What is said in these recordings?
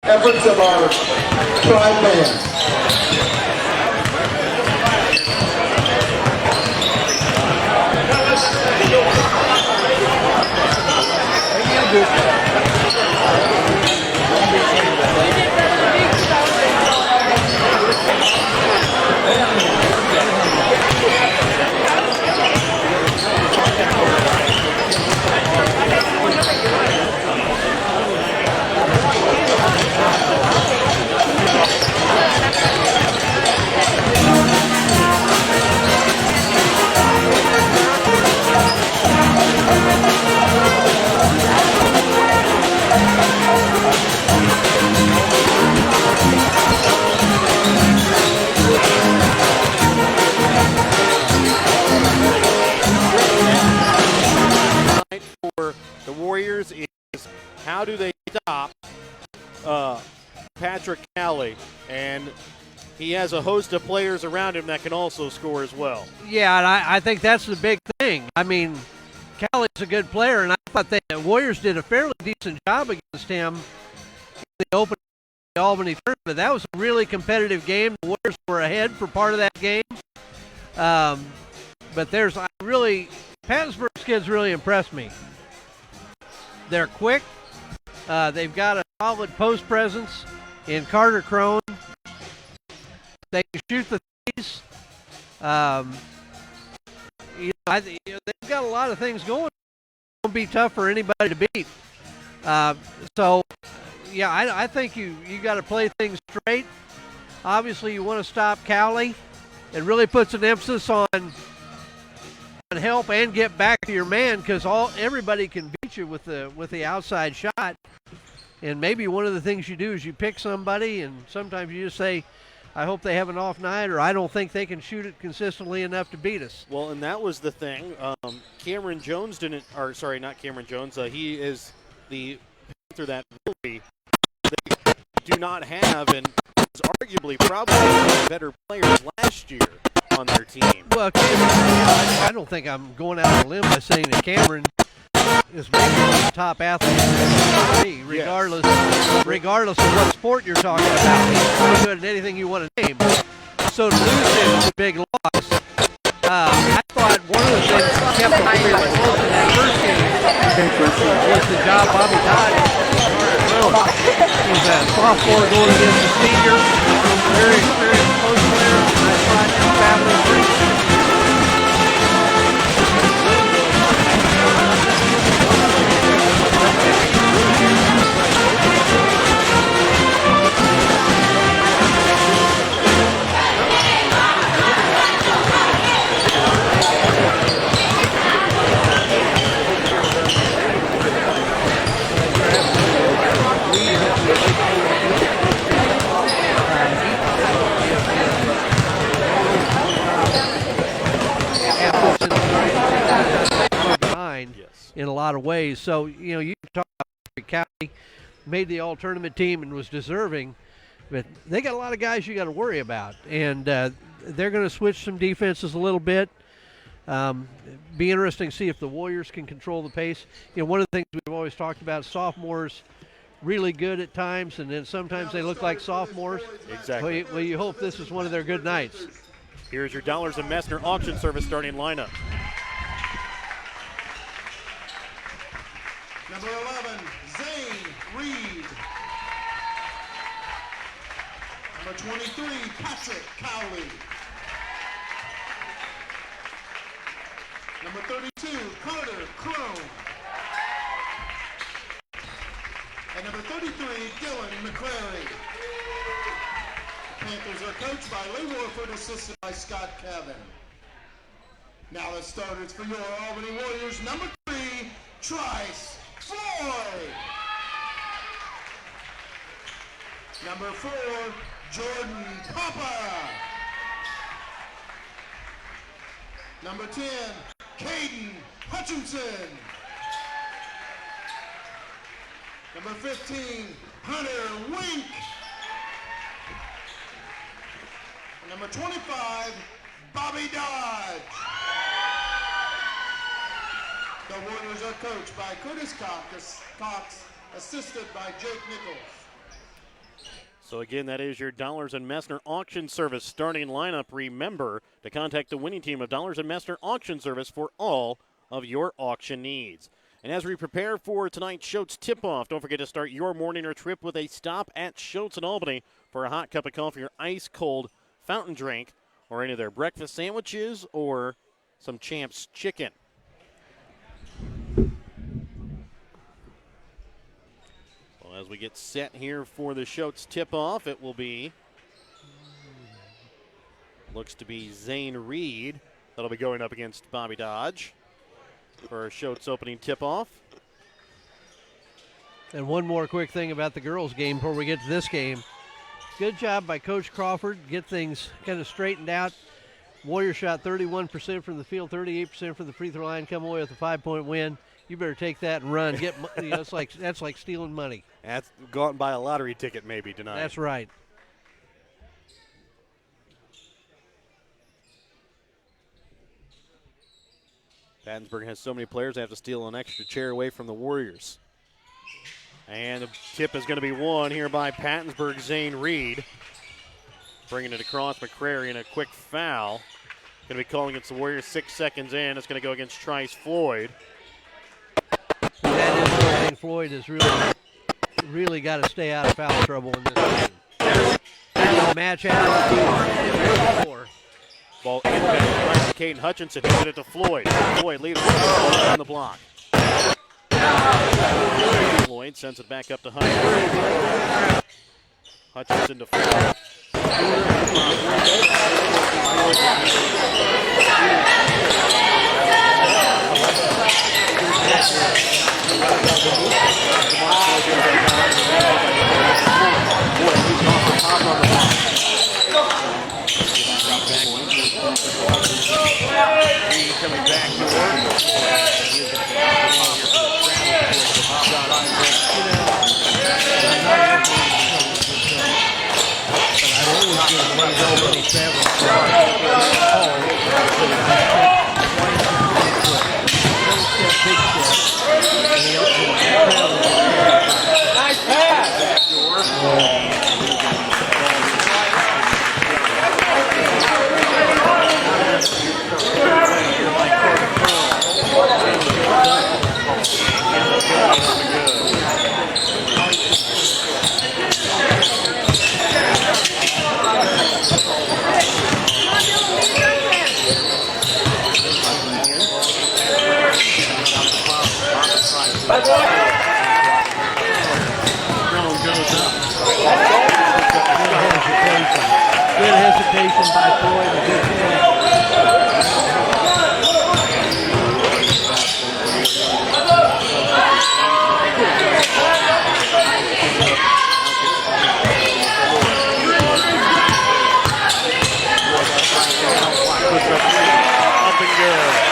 efforts of our tribe band. For the Warriors is how do they stop Patrick Cowley, and he has a host of players around him that can also score as well. Yeah, and I think that's the big thing. I mean, Cowley's a good player, and I thought the Warriors did a fairly decent job against him in the opening of the Albany tournament. That was a really competitive game. The Warriors were ahead for part of that game. But Pattonsburg's kids really impressed me. They're quick. They've got a solid post presence in Carter Crone. They can shoot the threes. They've got a lot of things going. It's going to be tough for anybody to beat. I think you got to play things straight. Obviously, you want to stop Cowley. It really puts an emphasis on help and get back to your man, because everybody can beat you with the outside shot. And maybe one of the things you do is you pick somebody, and sometimes you just say, I hope they have an off night, or I don't think they can shoot it consistently enough to beat us. Well, and that was the thing. Cameron Jones not Cameron Jones. He is the Panther that really they do not have, and was arguably probably one of the better players last year on their team. Well, I don't think I'm going out on a limb by saying that Cameron is maybe one of the top athletes in the regardless of what sport you're talking about. He's really good at anything you want to name. So to lose him is a big loss. I thought one of the things that kept the Warriors close in that first game was the job Bobby Dodd did. He's a sophomore going against a senior, very experienced post player. I thought he was battling pretty. In a lot of ways. So, you talk about Cowley made the all-tournament team and was deserving, but they got a lot of guys you got to worry about. And they're going to switch some defenses a little bit. Be interesting to see if the Warriors can control the pace. One of the things we've always talked about, sophomores really good at times, and then sometimes they look like sophomores. Exactly. Well, you hope this is one of their good nights. Here's your Dollars and Messner auction service starting lineup. Number 11, Zane Reed. Number 23, Patrick Cowley. Number 32, Carter Crone. And number 33, Dylan McCrary. The Panthers are coached by Lee Warford, assisted by Scott Cavan. Now the starters for your Albany Warriors. Number 3, Trice Floyd. Number 4, Jordan Papa. Number 10, Caden Hutchinson. Number 15, Hunter Wink. And number 25, Bobby Dodge. The Warriors are coached by Curtis Cox, assisted by Jake Nichols. So again, that is your Dollars and Messner Auction Service starting lineup. Remember to contact the winning team of Dollars and Messner Auction Service for all of your auction needs. And as we prepare for tonight's Schultz tip-off, don't forget to start your morning or trip with a stop at Schultz in Albany for a hot cup of coffee or ice-cold fountain drink or any of their breakfast sandwiches or some Champs chicken. Well, as we get set here for the Schultz tip-off, it will be, looks to be Zane Reed that'll be going up against Bobby Dodge for our Schultz opening tip-off. And one more quick thing about the girls' game before we get to this game. Good job by Coach Crawford. Get things kind of straightened out. Warriors shot 31% from the field, 38% from the free throw line, come away with a 5-point win. You better take that and run. Get that's like stealing money. That's go out and buy a lottery ticket maybe tonight. That's right. Pattonsburg has so many players they have to steal an extra chair away from the Warriors. And the tip is going to be won here by Pattonsburg Zane Reed. Bringing it across McCrary in a quick foul. Going to be calling against the Warriors 6 seconds in. It's going to go against Trice Floyd. That is something Floyd has really got to stay out of foul trouble in this game. Match out. Ball inbound to Caden Hutchinson. He hit it to Floyd. Floyd leaves on the block. Floyd sends it back up to Hutchinson. Hutchinson to Floyd. Coming back to Nice pass. Good hesitation by Floyd. A good finish. up and good.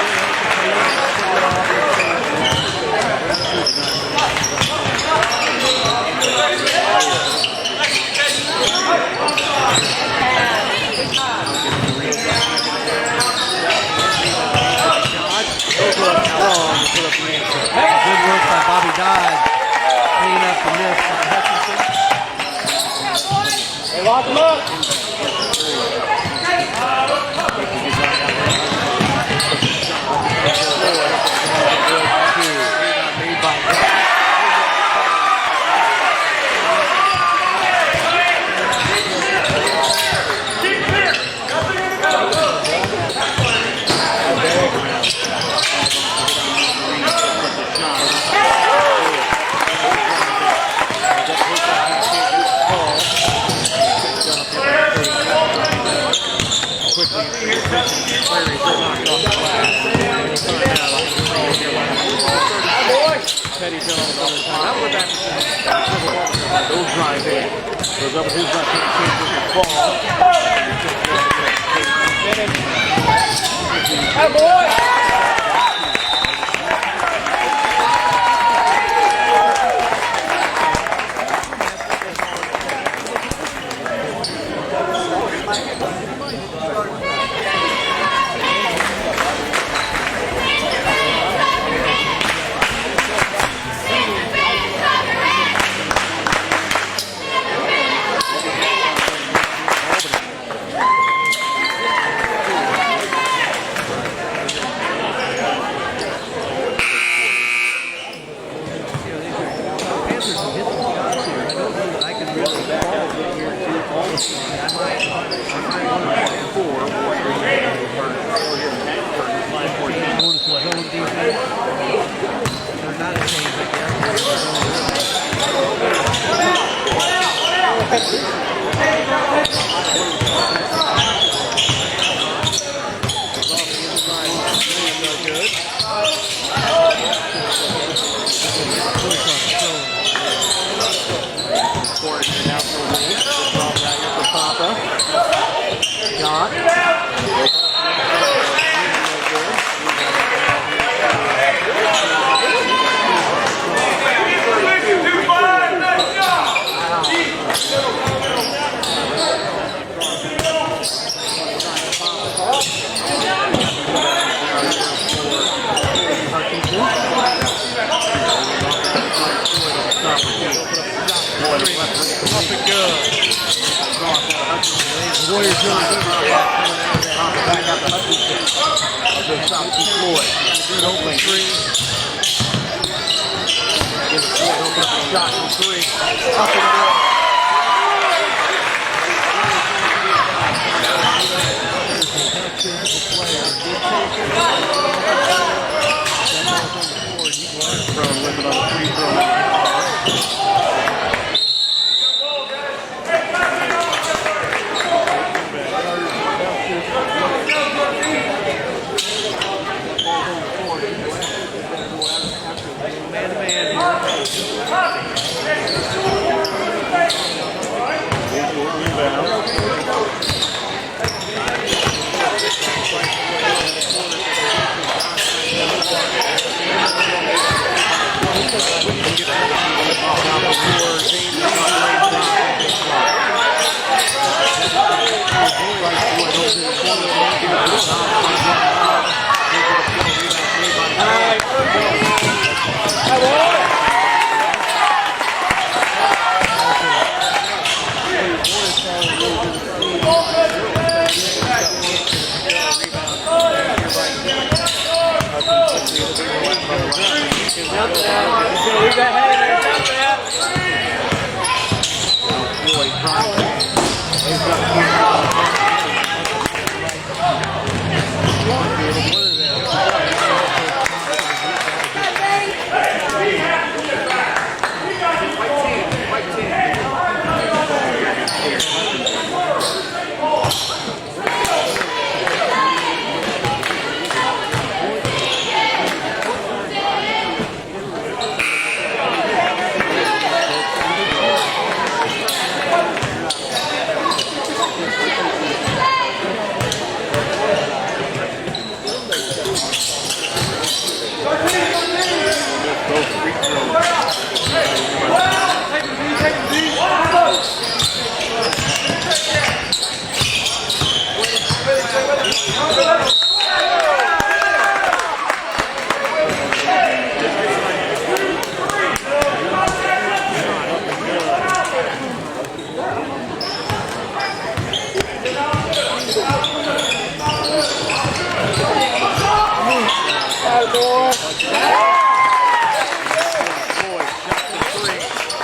Good work by Bobby Dodge. Cleaning up the miss by Hutchinson. Hey, lock him up. Petty's down on the corner time. Now we're back to those drive in. Goes up with his left hand, changes the ball. Hey, boy. Notice the zone defense. They're not a change, I Warriors really good. Back out the Hutchinson. Good stop to Floyd. Good open three. Give Floyd open up a shot from three. Up and down. Physical player. Limit on the free throw.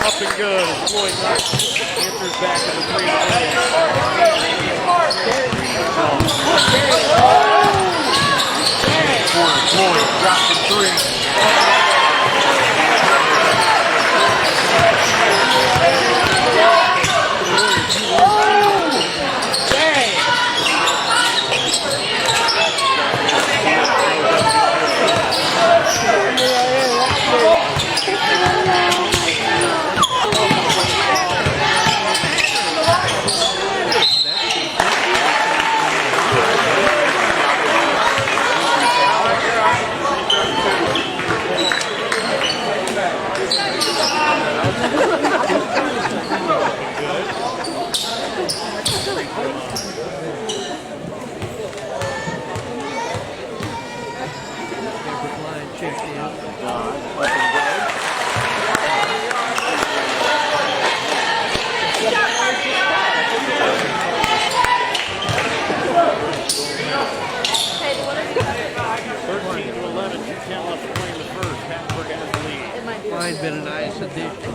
Up and good as Floyd answers back to the three. Floyd drops the three. Been a nice addition.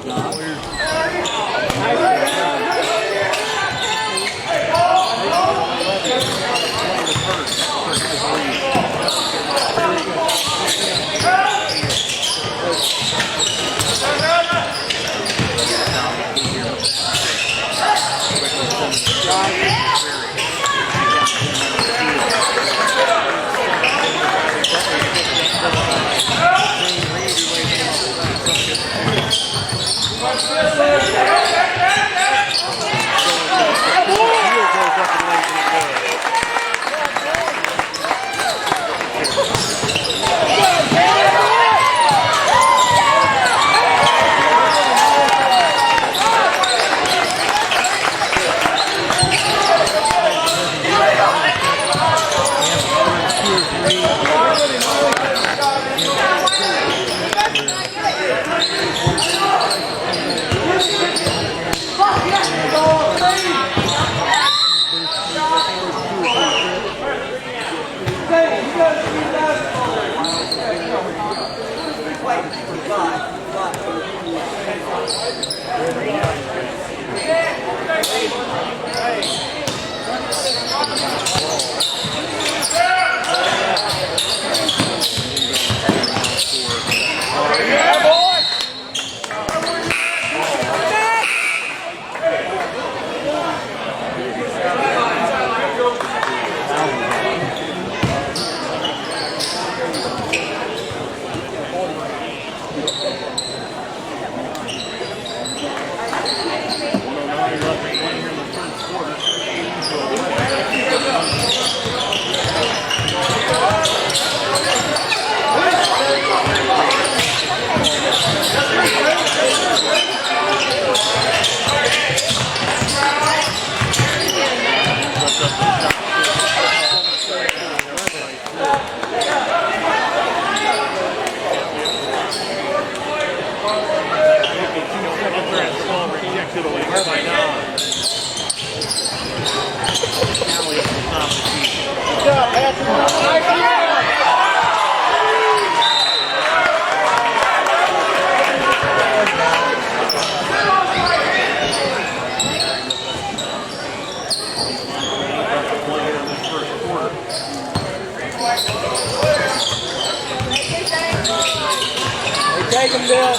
Take him, Bill.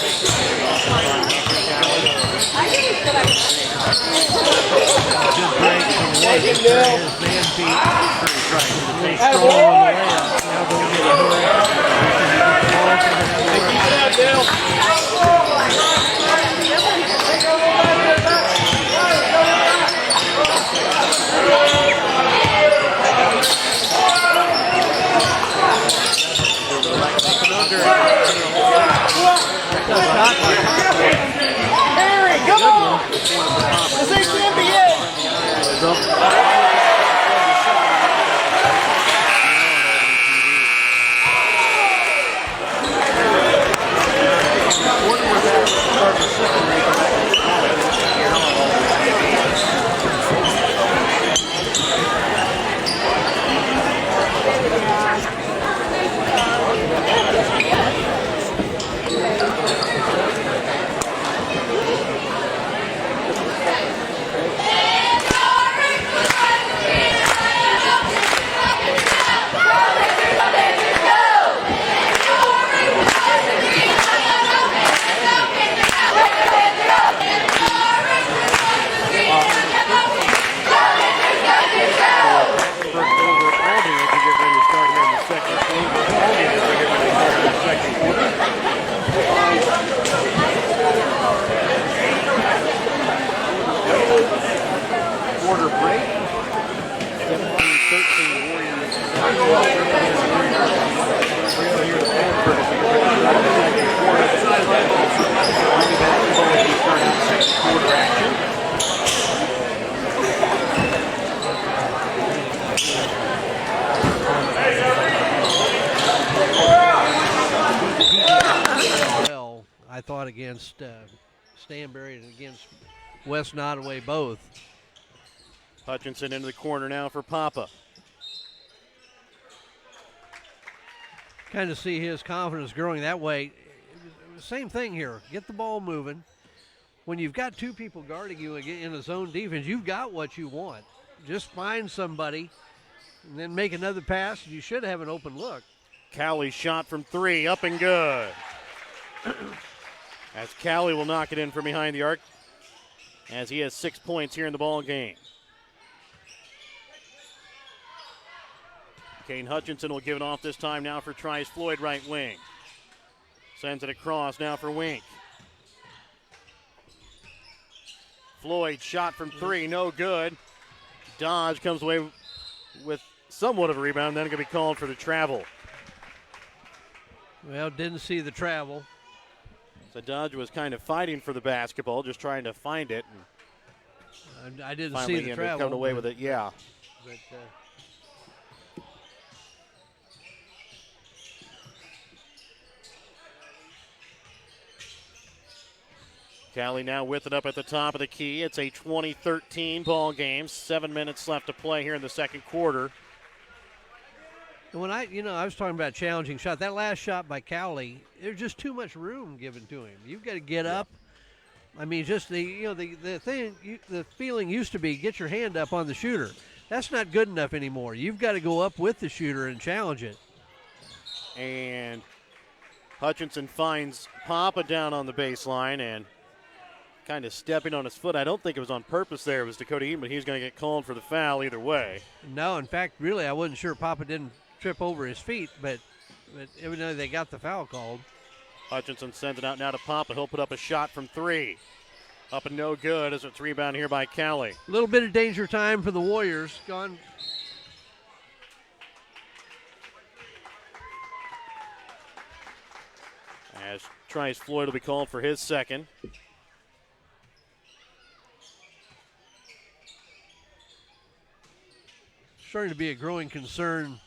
Good break from Take him, Washington. Bill. His man feet. Strong on the layup. Now don't get a hurry. Bill. Harry, come on! This ain't the NBA! Well, I thought against Stanberry and against West Nottoway both. Hutchinson into the corner now for Papa. Kind of see his confidence growing that way. It was the same thing here. Get the ball moving. When you've got two people guarding you in a zone defense, you've got what you want. Just find somebody and then make another pass. You should have an open look. Cowley's shot from three, up and good. As Cowley will knock it in from behind the arc, as he has 6 points here in the ball game. Kane Hutchinson will give it off this time now for Trice Floyd, right wing. Sends it across now for Wink. Floyd shot from 3, no good. Dodge comes away with somewhat of a rebound, then going to be called for the travel. Well, didn't see the travel. So Dodge was kind of fighting for the basketball, just trying to find it. And I didn't finally see the travel. Coming away with it, yeah. But, Cali now with it up at the top of the key. It's a 20-13 ball game. 7 minutes left to play here in the second quarter. And when I was talking about challenging shot, that last shot by Cowley, there's just too much room given to him. You've got to get up. I mean, just the feeling used to be get your hand up on the shooter. That's not good enough anymore. You've got to go up with the shooter and challenge it. And Hutchinson finds Papa down on the baseline and kind of stepping on his foot. I don't think it was on purpose there. It was Dakota Eaton, but he's going to get called for the foul either way. No, in fact, really, I wasn't sure Papa didn't trip over his feet, but even though they got the foul called. Hutchinson sends it out now to Papa. He'll put up a shot from 3. Up and no good as it's rebound here by Cowley. A little bit of danger time for the Warriors. Gone. As Trice Floyd will be called for his second. Starting to be a growing concern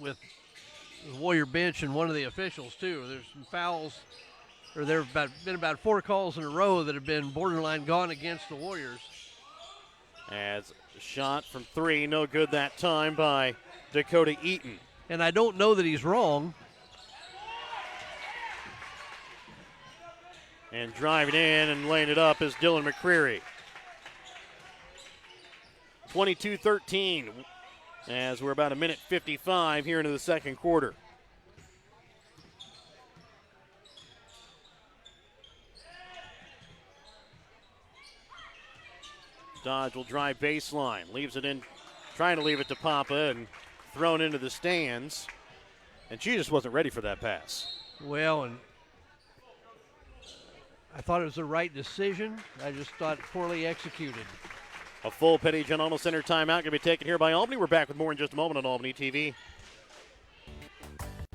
with the Warrior bench and one of the officials, too. There's some fouls, or there have been about 4 calls in a row that have been borderline gone against the Warriors. As a shot from 3, no good that time by Dakota Eaton. And I don't know that he's wrong. And driving in and laying it up is Dylan McCreary. 22-13 as we're about a minute 55 here into the second quarter. Dodge will drive baseline, leaves it in, trying to leave it to Papa and thrown into the stands. And she just wasn't ready for that pass. Well, and I thought it was the right decision. I just thought poorly executed. A full Petty General Center timeout going to be taken here by Albany. We're back with more in just a moment on Albany TV.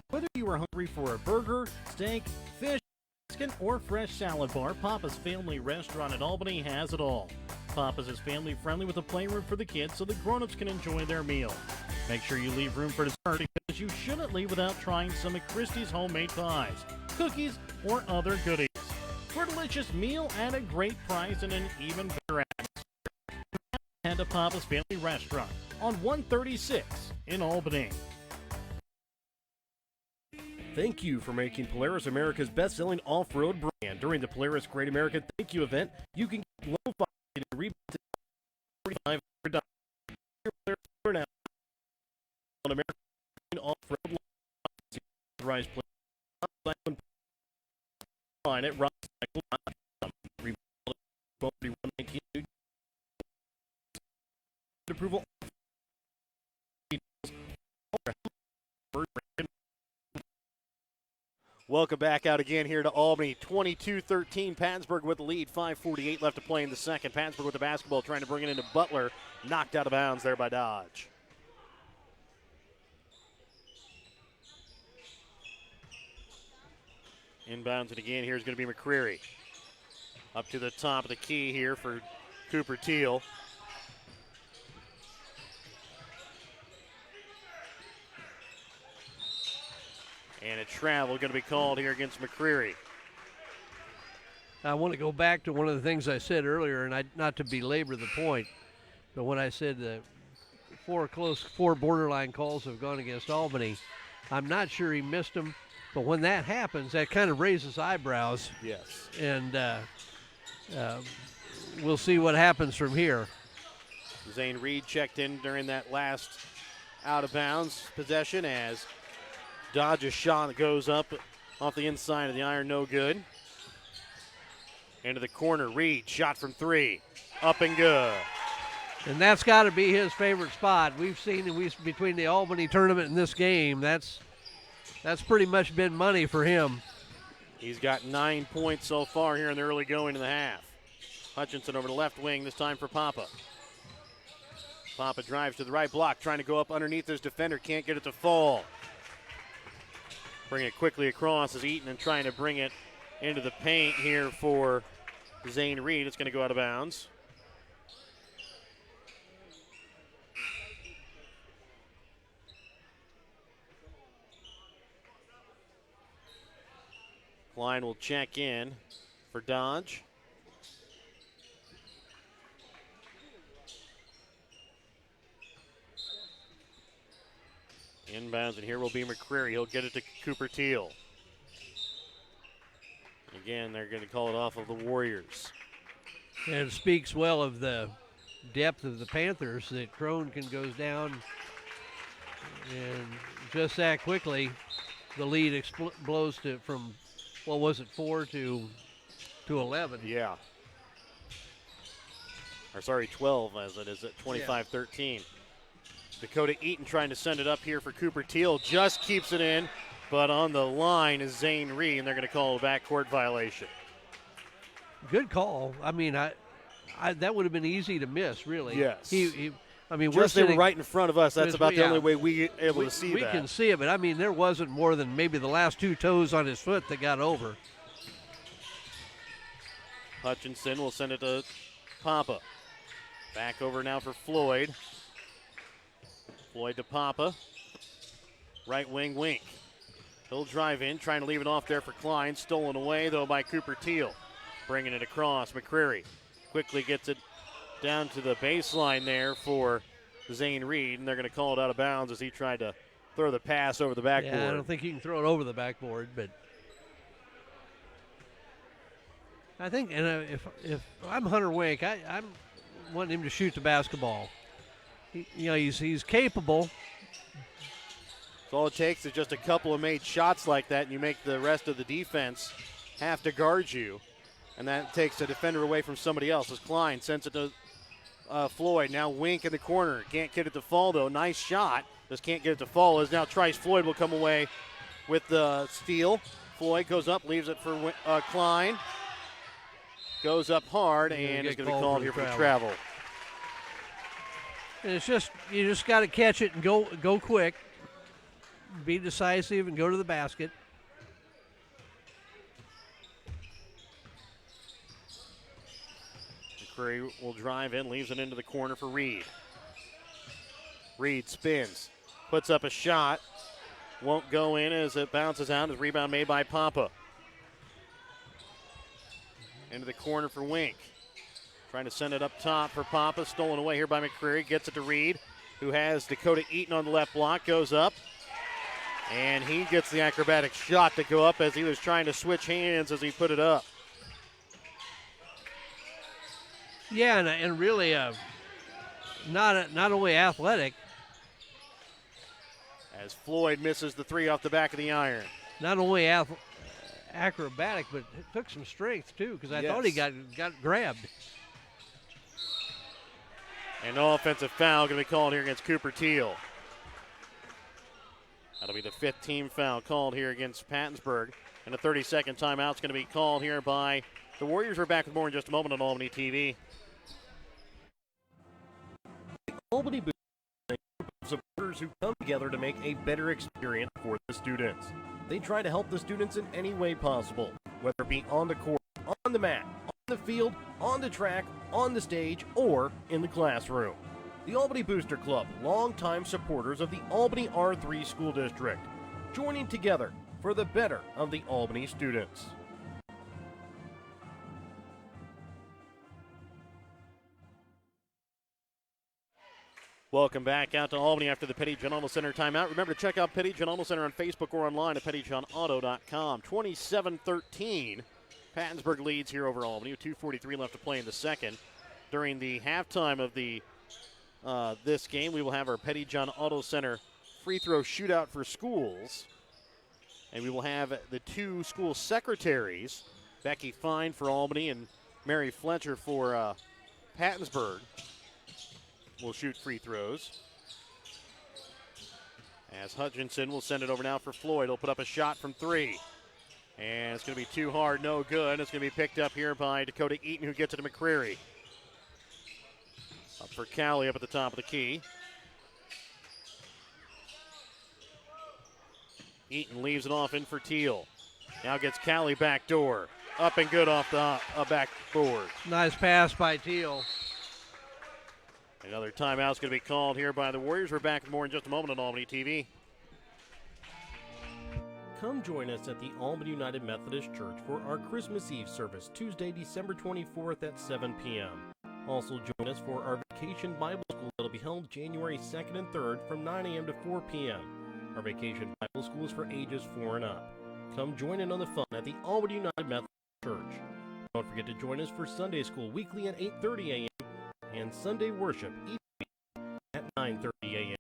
Whether you are hungry for a burger, steak, fish, chicken, or fresh salad bar, Papa's Family Restaurant in Albany has it all. Papa's is family friendly with a playroom for the kids so the grown-ups can enjoy their meal. Make sure you leave room for dessert because you shouldn't leave without trying some of Christie's homemade pies, cookies, or other goodies. For a delicious meal at a great price and an even better atmosphere, head to Papa's Family Restaurant on 136 in Albany. Thank you for making Polaris America's best-selling off-road brand. During the Polaris Great American Thank You event, you can get low financing and rebates at $4,500. Polaris on American off-road line at rockcycle.com. Approval. Welcome back out again here to Albany. 22-13, Pattonsburg with the lead. 5:48 left to play in the second. Pattonsburg with the basketball, trying to bring it into Butler. Knocked out of bounds there by Dodge. Inbounds it again. Here's going to be McCreary. Up to the top of the key here for Cooper Teal. And a travel going to be called here against McCreary. I want to go back to one of the things I said earlier, and not to belabor the point, but when I said that 4 borderline calls have gone against Albany, I'm not sure he missed them, but when that happens, that kind of raises eyebrows. Yes. And we'll see what happens from here. Zane Reed checked in during that last out-of-bounds possession as Dodge's shot goes up off the inside of the iron, no good. Into the corner, Reed, shot from 3, up and good. And that's got to be his favorite spot. We've seen between the Albany tournament and this game, that's pretty much been money for him. He's got 9 points so far here in the early going in the half. Hutchinson over the left wing, this time for Papa. Papa drives to the right block, trying to go up underneath his defender, can't get it to fall. Bring it quickly across as Eaton and trying to bring it into the paint here for Zane Reed. It's going to go out of bounds. Klein will check in for Dodge. Inbounds, and here will be McCreary. He'll get it to Cooper Teal. Again, they're going to call it off of the Warriors. And it speaks well of the depth of the Panthers that Crone goes down, and just that quickly, the lead blows to from, what was it, 4 to 11. Yeah. Or sorry, 12 as it is at 25-13. Dakota Eaton trying to send it up here for Cooper Teal. Just keeps it in, but on the line is Zane Reed, and they're going to call a backcourt violation. Good call. I mean, I that would have been easy to miss, really. Yes. I mean, just they were right in front of us. That's about the only way we able to see that. We can see it, but I mean, there wasn't more than maybe the last 2 toes on his foot that got over. Hutchinson will send it to Papa. Back over now for Floyd. Floyd to Papa. Right wing, Wink. He'll drive in, trying to leave it off there for Klein. Stolen away, though, by Cooper Teal. Bringing it across. McCreary quickly gets it down to the baseline there for Zane Reed, and they're going to call it out of bounds as he tried to throw the pass over the backboard. Yeah, I don't think you can throw it over the backboard, but I think, and if I'm Hunter Wink, I'm wanting him to shoot the basketball. He's capable. So all it takes is just a couple of made shots like that, and you make the rest of the defense have to guard you, and that takes a defender away from somebody else. As Klein sends it to Floyd. Now Wink in the corner. Can't get it to fall, though. Nice shot. Just can't get it to fall. As now Trice Floyd will come away with the steal. Floyd goes up, leaves it for Klein. Goes up hard, and is going to be called here for travel. And it's just, you just got to catch it and go quick. Be decisive and go to the basket. McCreary will drive in, leaves it into the corner for Reed. Reed spins, puts up a shot. Won't go in as it bounces out. His rebound made by Papa. Into the corner for Wink. Trying to send it up top for Papa. Stolen away here by McCreary. Gets it to Reed, who has Dakota Eaton on the left block. Goes up. And he gets the acrobatic shot to go up as he was trying to switch hands as he put it up. Yeah, and really not only athletic. As Floyd misses the three off the back of the iron. Not only acrobatic, but it took some strength, too, because I thought he got grabbed. And no offensive foul going to be called here against Cooper Teal. That'll be the 5th team foul called here against Pattonsburg. And a 30-second timeout is going to be called here by the Warriors. We're back with more in just a moment on Albany TV. Albany Boost is a group of supporters who come together to make a better experience for the students. They try to help the students in any way possible, whether it be on the court, on the mat, on the field, on the track, on the stage, or in the classroom. The Albany Booster Club, longtime supporters of the Albany R3 School District, joining together for the better of the Albany students. Welcome back out to Albany after the Petty John Auto Center timeout. Remember to check out Petty John Auto Center on Facebook or online at pettyjohnauto.com. 27-13. Pattonsburg leads here over Albany with 2:43 left to play in the second. During the halftime of the this game, we will have our Petty John Auto Center free throw shootout for schools. And we will have the 2 school secretaries, Becky Fine for Albany and Mary Fletcher for Pattonsburg, will shoot free throws. As Hutchinson will send it over now for Floyd. He'll put up a shot from 3. And it's going to be too hard, no good. It's going to be picked up here by Dakota Eaton, who gets it to McCreary. Up for Callie up at the top of the key. Eaton leaves it off in for Teal. Now gets Callie back door. Up and good off the back board. Nice pass by Teal. Another timeout's going to be called here by the Warriors. We're back with more in just a moment on Albany TV. Come join us at the Albany United Methodist Church for our Christmas Eve service, Tuesday, December 24th at 7 p.m. Also join us for our Vacation Bible School that will be held January 2nd and 3rd from 9 a.m. to 4 p.m. Our Vacation Bible School is for ages 4 and up. Come join in on the fun at the Albany United Methodist Church. Don't forget to join us for Sunday School weekly at 8:30 a.m. and Sunday worship each week at 9:30 a.m.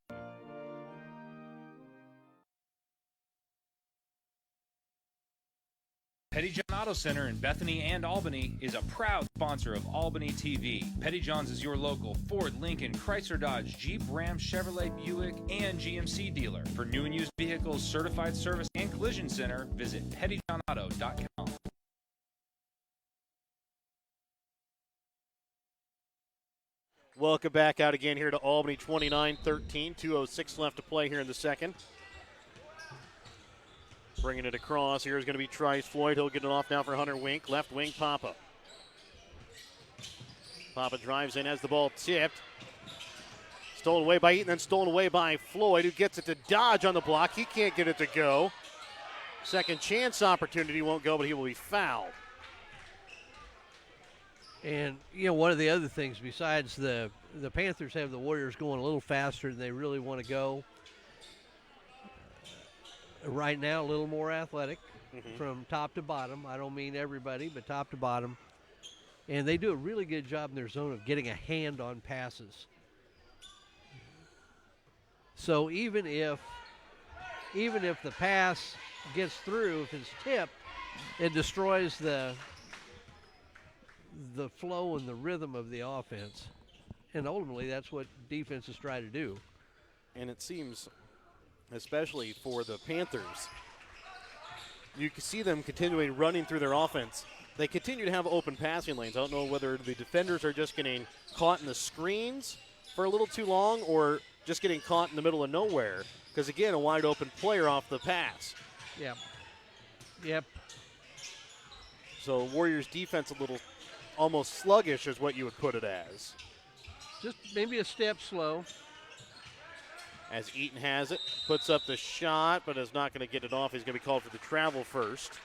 Pettyjohn Auto Center in Bethany and Albany is a proud sponsor of Albany TV. Pettyjohn's is your local Ford, Lincoln, Chrysler, Dodge, Jeep, Ram, Chevrolet, Buick, and GMC dealer. For new and used vehicles, certified service, and collision center, visit pettyjohnauto.com. Welcome back out again here to Albany, 29-13, 2:06 left to play here in the second. Bringing it across. Here is going to be Trice Floyd. He'll get it off now for Hunter Wink. Left wing, Papa. Papa drives in, has the ball tipped. Stolen away by Eaton, then stolen away by Floyd, who gets it to Dodge on the block. He can't get it to go. Second chance opportunity won't go, but he will be fouled. And, one of the other things besides the Panthers have the Warriors going a little faster than they really want to go. Right now, a little more athletic from top to bottom. I don't mean everybody, but top to bottom. And they do a really good job in their zone of getting a hand on passes. So even if the pass gets through, if it's tipped, it destroys the flow and the rhythm of the offense. And ultimately, that's what defenses try to do. And it seems, especially for the Panthers, you can see them continuing running through their offense. They continue to have open passing lanes. I don't know whether the defenders are just getting caught in the screens for a little too long or just getting caught in the middle of nowhere. Because, again, a wide open player off the pass. Yep. So Warriors defense a little almost sluggish is what you would put it as. Just maybe a step slow. As Eaton has it, puts up the shot, but is not going to get it off. He's going to be called for the travel first.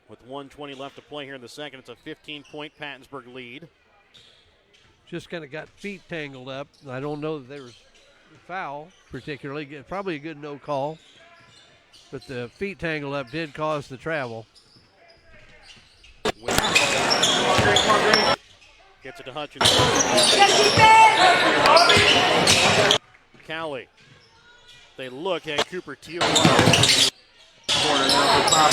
With 1:20 left to play here in the second, it's a 15-point Pattonsburg lead. Just kind of got feet tangled up. I don't know that there was a foul particularly. Probably a good no call. But the feet tangled up did cause the travel. Gets it to Hutchinson. Callie. They look at Cooper Teal. Corner now for Papa.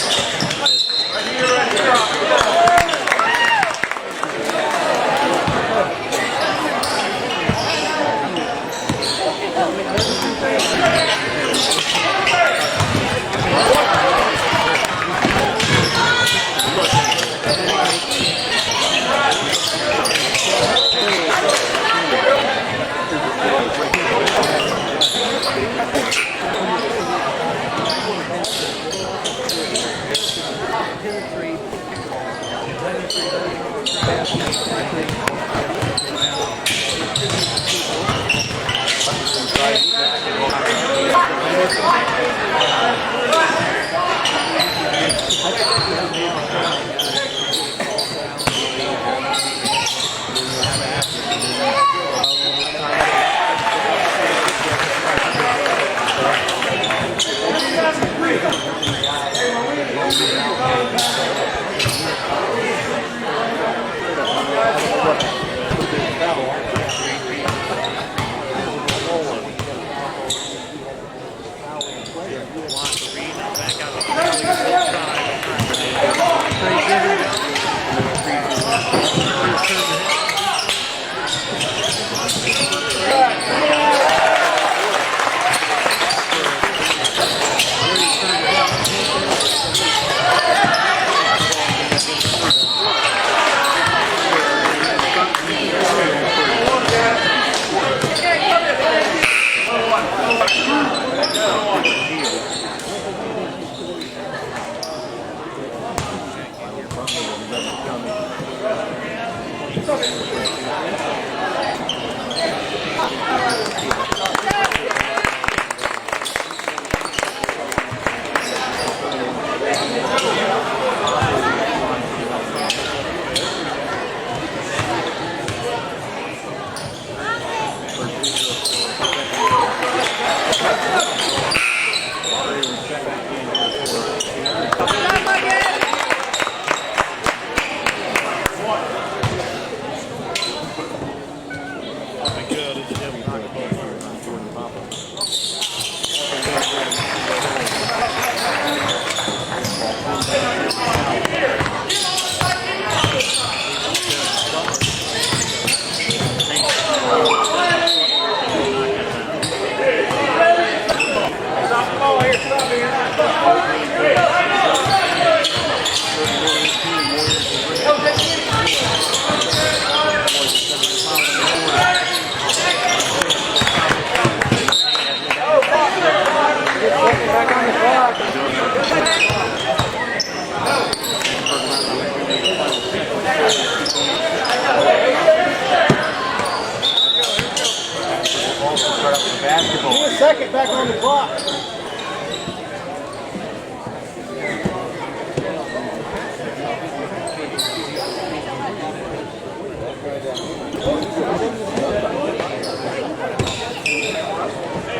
second back on the clock.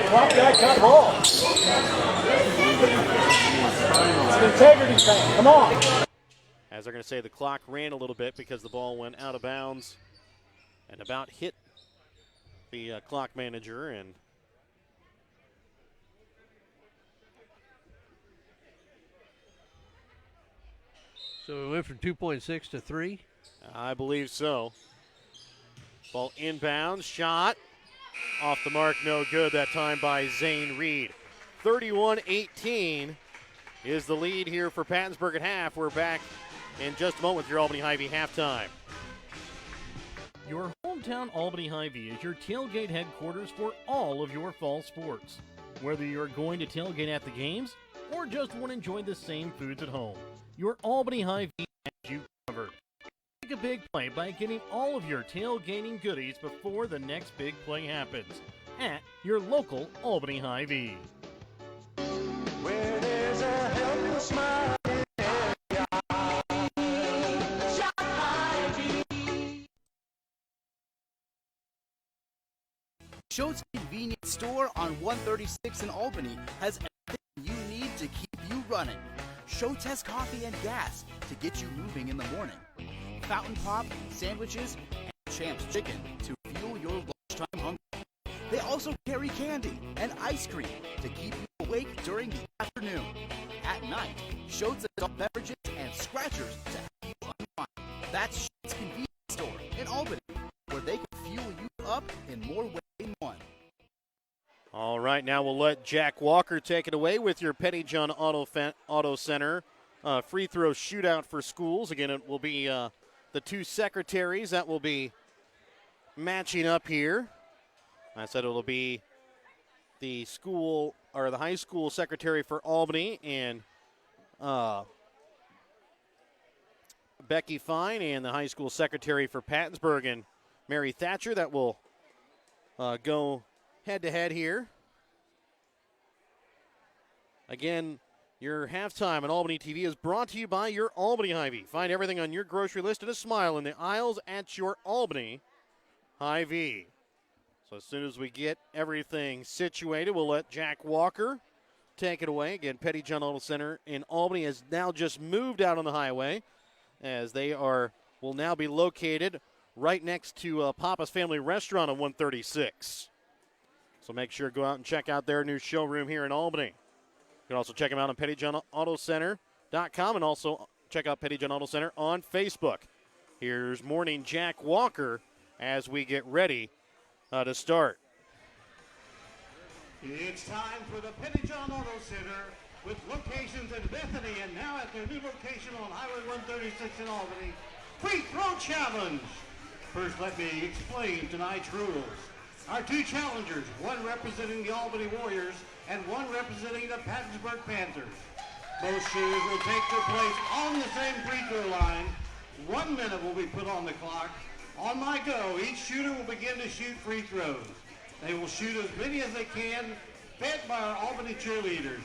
Clock that cut ball. It's an integrity thing. Come on. As they're going to say, the clock ran a little bit because the ball went out of bounds and about hit the clock manager. And So we went from 2.6 to 3. I believe so. Ball inbounds, shot. Off the mark, no good that time by Zane Reed. 31-18 is the lead here for Pattonsburg at half. We're back in just a moment with your Albany Hy-Vee halftime. Your hometown Albany Hy-Vee is your tailgate headquarters for all of your fall sports. Whether you're going to tailgate at the games or just want to enjoy the same foods at home, your Albany Hy-Vee has you covered. Make a big play by getting all of your tailgating goodies before the next big play happens at your local Albany Hy-Vee. Where there's a helpless smile. Schultz Convenience Store on 136 in Albany has everything you need to keep you running. Schultz has coffee and gas to get you moving in the morning. Fountain pop, sandwiches, and Champs Chicken to fuel your lunchtime hunger. They also carry candy and ice cream to keep you awake during the afternoon. At night, Schultz adult beverages and scratchers to help you unwind. That's Schultz Convenience Store in Albany, where they can fuel you up in more ways than one. All right, now we'll let Jack Walker take it away with your Petty John Auto Center free throw shootout for schools. Again, it will be the two secretaries that will be matching up here. I said it'll be the school or the high school secretary for Albany and Becky Fine, and the high school secretary for Pattonsburg and Mary Thatcher that will go head-to-head here. Again, your halftime on Albany TV is brought to you by your Albany Hy-Vee. Find everything on your grocery list and a smile in the aisles at your Albany Hy-Vee. So as soon as we get everything situated, we'll let Jack Walker take it away. Again, Petty John Auto Center in Albany has now just moved out on the highway, as they will now be located right next to Papa's Family Restaurant on 136. So make sure to go out and check out their new showroom here in Albany. You can also check them out on PettyJohnAutoCenter.com and also check out Petty John Auto Center on Facebook. Here's Morning Jack Walker as we get ready to start. It's time for the Petty John Auto Center with locations in Bethany and now at their new location on Highway 136 in Albany. Free throw challenge. First, let me explain tonight's rules. Our two challengers, one representing the Albany Warriors and one representing the Pattonsburg Panthers. Both shooters will take their place on the same free throw line. 1 minute will be put on the clock. On my go, each shooter will begin to shoot free throws. They will shoot as many as they can, fed by our Albany cheerleaders.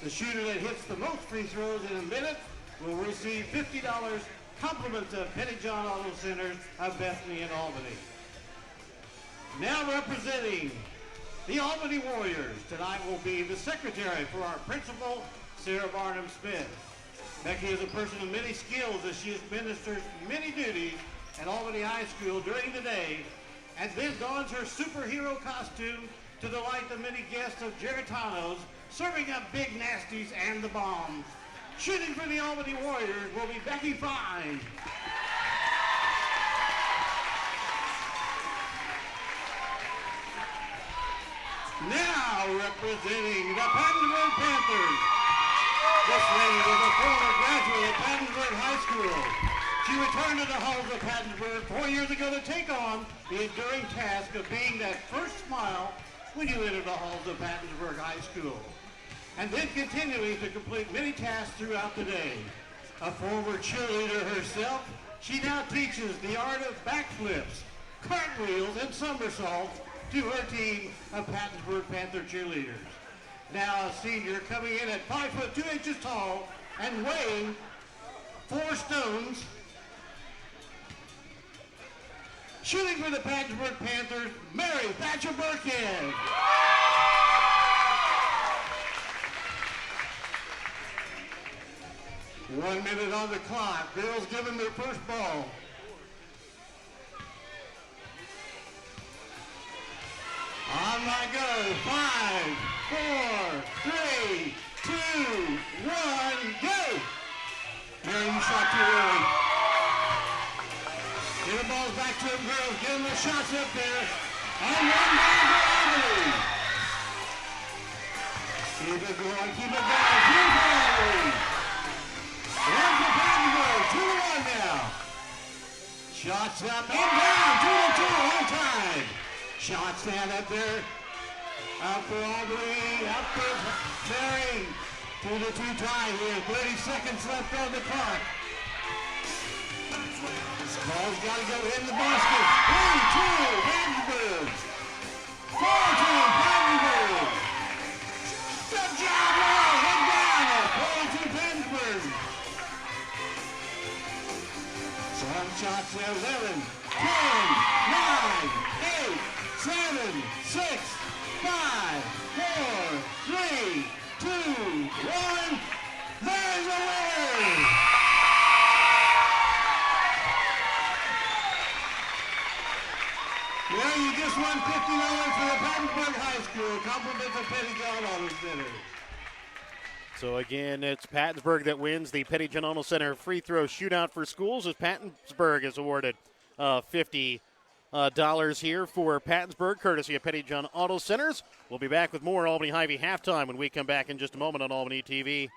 The shooter that hits the most free throws in a minute will receive $50 compliments of Petty John Auto Centers of Bethany and Albany. Now representing the Albany Warriors tonight will be the secretary for our principal, Sarah Barnum Smith. Becky is a person of many skills as she administers many duties at Albany High School during the day and then dons her superhero costume to delight the many guests of Geritano's, serving up big nasties and the bombs. Shooting for the Albany Warriors will be Becky Fine. Now representing the Pattonsburg Panthers. This lady was a former graduate of Pattonsburg High School. She returned to the halls of Pattonsburg 4 years ago to take on the enduring task of being that first smile when you enter the halls of Pattonsburg High School, and then continuing to complete many tasks throughout the day. A former cheerleader herself, she now teaches the art of backflips, cartwheels, and somersaults to her team of Pattonsburg Panther cheerleaders. Now a senior coming in at 5 foot 2 inches tall and weighing 4 stones. Shooting for the Pattonsburg Panthers, Mary Thatcher Burkhead. One minute on the clock. Girls given their first ball. On my go. 5, 4, 3, 2, 1, go! Mary, you shot too early. Get the balls back to them, girls. Get them the shots up there. And one down for Albany. Keep it going, keep it going. 2 for Albany. 1 for Pattonsburg. 2-1 now. Shots up and down. 2-2 on time. Shots stand up there. Out for Albany. Out for Mary. 2-2 tie here. 30 seconds left on the clock. Ball's got to go in the basket. 3-2, Pattonsburg. 4-2, Pattonsburg. Good job, Laura. Head down. 4-2, Pattonsburg. Some shots there. 11, 10, 9, 8, 7, 6, 5, 4, 3, 2, 1. There's a winner. Well, you just won $50 for the Pattonsburg High School. Compliments of Petty John Auto Center. So again, it's Pattonsburg that wins the Petty John Auto Center free throw shootout for schools, as Pattonsburg is awarded $50 here for Pattonsburg, courtesy of Petty John Auto Centers. We'll be back with more Albany Hy-Vee halftime when we come back in just a moment on Albany TV.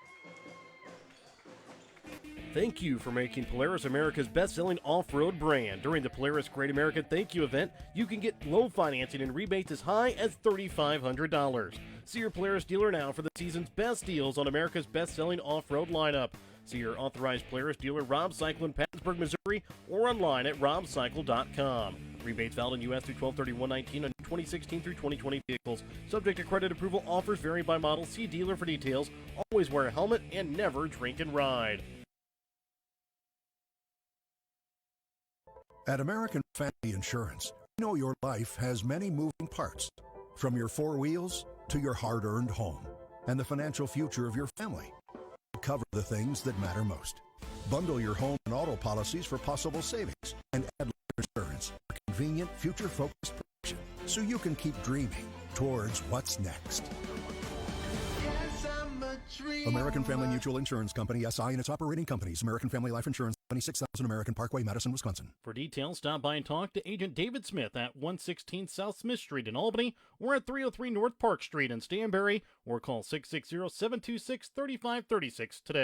Thank you for making Polaris America's best-selling off-road brand. During the Polaris Great American Thank You event, you can get low financing and rebates as high as $3,500. See your Polaris dealer now for the season's best deals on America's best-selling off-road lineup. See your authorized Polaris dealer, Rob Cycle in Pattonsburg, Missouri, or online at robcycle.com. Rebates valid in U.S. through 12/31/19 on 2016 through 2020 vehicles. Subject to credit approval, offers vary by model. See dealer for details. Always wear a helmet and never drink and ride. At American Family Insurance, we know your life has many moving parts, from your 4 wheels to your hard-earned home and the financial future of your family. Cover the things that matter most. Bundle your home and auto policies for possible savings and add life insurance for convenient, future-focused protection so you can keep dreaming towards what's next. American Family Mutual Insurance Company, SI, and its operating companies. American Family Life Insurance Company, 6000 American Parkway, Madison, Wisconsin. For details, stop by and talk to Agent David Smith at 116 South Smith Street in Albany or at 303 North Park Street in Stanberry, or call 660-726-3536 today.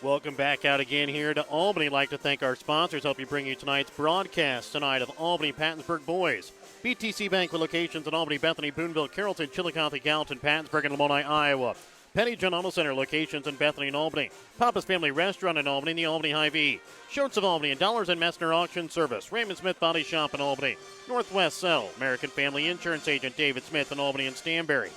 Welcome back out again here to Albany. I'd like to thank our sponsors, help you bring you tonight's broadcast tonight of Albany Pattonsburg Boys. BTC Bank with locations in Albany, Bethany, Boonville, Carrollton, Chillicothe, Gallatin, Pattonsburg, and Lamoni, Iowa. Petty John Auto Center locations in Bethany and Albany. Papa's Family Restaurant in Albany and the Albany Hy-Vee. Schultz of Albany and Dollars and Messner Auction Service. Raymond Smith Body Shop in Albany. Northwest Cell. American Family Insurance Agent David Smith in Albany and Stanberry.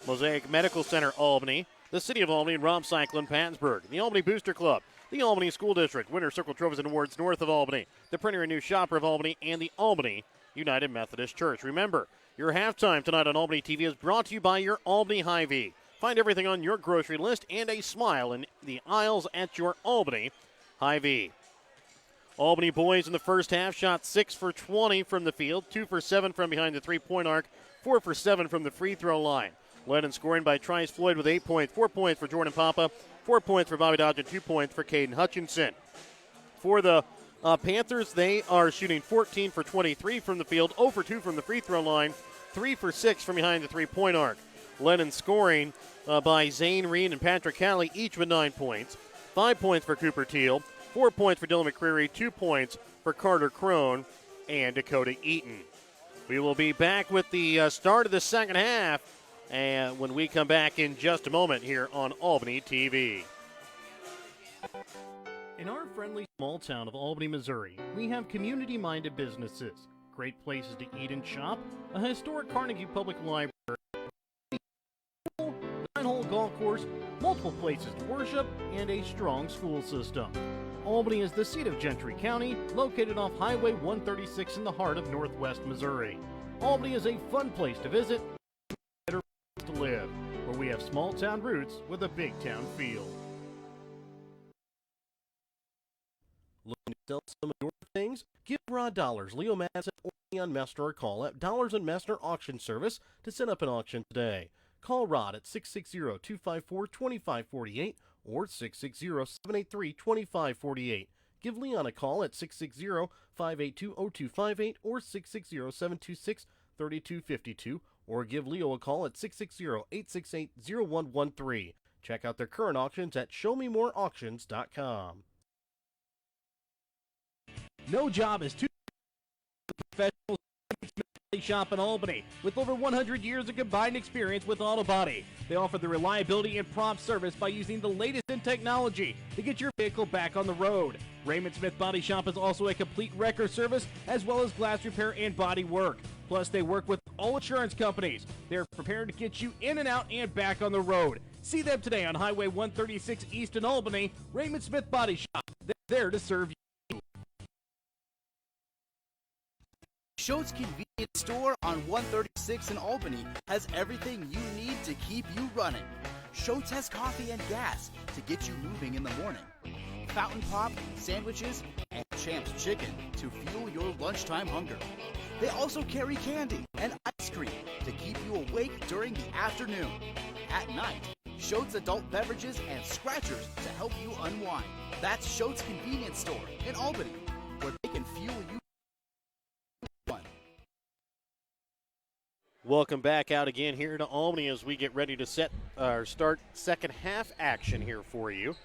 Mosaic Medical Center, Albany. The City of Albany and Rob Cycle in Pattonsburg. The Albany Booster Club. The Albany School District. Winter Circle Trophies and Awards north of Albany. The Printer and New Shopper of Albany and the Albany United Methodist Church. Remember, your halftime tonight on Albany TV is brought to you by your Albany Hy-Vee. Find everything on your grocery list and a smile in the aisles at your Albany Hy-Vee. Albany boys in the first half shot 6 for 20 from the field, 2 for 7 from behind the three-point arc, 4 for 7 from the free throw line. Led in scoring by Trice Floyd with 8 points, 4 points for Jordan Papa, 4 points for Bobby Dodge, and 2 points for Caden Hutchinson. For the Panthers, they are shooting 14 for 23 from the field, 0 for 2 from the free throw line, 3 for 6 from behind the three-point arc. Led in scoring by Zane Reed and Patrick Calley, each with 9 points. 5 points for Cooper Teal, 4 points for Dylan McCreary, 2 points for Carter Crone and Dakota Eaton. We will be back with the start of the second half and when we come back in just a moment here on Albany TV. In our friendly small town of Albany, Missouri, we have community-minded businesses. great places to eat and shop, a historic Carnegie Public Library, 9-hole golf course, multiple places to worship, and a strong school system. Albany is the seat of Gentry County, located off Highway 136 in the heart of northwest Missouri. Albany is a fun place to visit, better place to live, where we have small town roots with a big town feel. Looking to sell some of your things? Give Rod Dollars, Leo Madsen, or Leon Mester a call at Dollars and Mester Auction Service to set up an auction today. Call Rod at 660-254-2548 or 660-783-2548. Give Leon a call at 660-582-0258 or 660-726-3252 or give Leo a call at 660-868-0113. Check out their current auctions at showmemoreauctions.com. No job is too professional shop in Albany. With over 100 years of combined experience with auto body, they offer the reliability and prompt service by using the latest in technology to get your vehicle back on the road. Raymond Smith Body Shop is also a complete wrecker service as well as glass repair and body work. Plus, they work with all insurance companies. They're prepared to get you in and out and back on the road. See them today on Highway 136 East in Albany. Raymond Smith Body Shop. They're there to serve you. Schultz Convenience Store on 136 in Albany has everything you need to keep you running. Schultz has coffee and gas to get you moving in the morning. Fountain Pop, sandwiches, and Champs Chicken to fuel your lunchtime hunger. They also carry candy and ice cream to keep you awake during the afternoon. At night, Schultz adult beverages and scratchers to help you unwind. That's Schultz Convenience Store in Albany, where they can fuel you. Welcome back out again here to Albany as we get ready to start second half action here for you.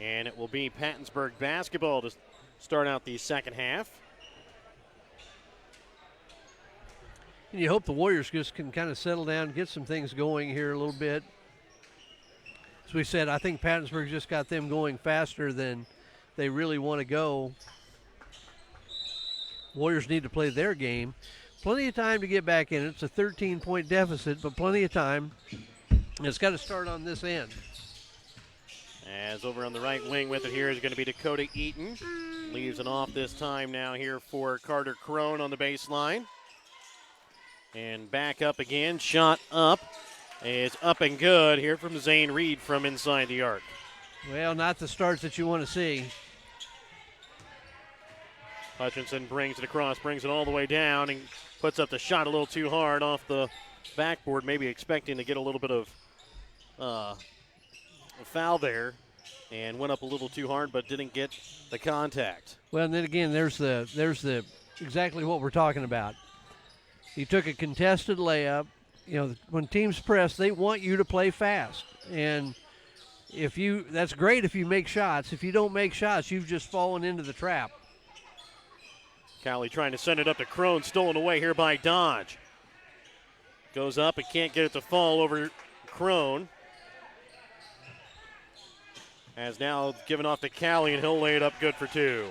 And it will be Pattonsburg basketball to start out the second half. And you hope the Warriors just can kind of settle down and get some things going here a little bit. As we said, I think Pattonsburg just got them going faster than they really want to go. Warriors need to play their game. Plenty of time to get back in. It's a 13-point deficit, but plenty of time. And it's got to start on this end. As over on the right wing with it here is going to be Dakota Eaton. Leaves it off this time now here for Carter Crone on the baseline. And back up again. Shot up. Is up and good here from Zane Reed from inside the arc. Well, not the start that you want to see. Hutchinson brings it across, brings it all the way down, and puts up the shot a little too hard off the backboard, maybe expecting to get a little bit of a foul there, and went up a little too hard, but didn't get the contact. Well, and then again, there's the exactly what we're talking about. He took a contested layup. You know, when teams press, they want you to play fast, and that's great if you make shots. If you don't make shots, you've just fallen into the trap. Cowley trying to send it up to Crone, stolen away here by Dodge. Goes up and can't get it to fall over Crone. Has now given off to Cowley, and he'll lay it up good for two.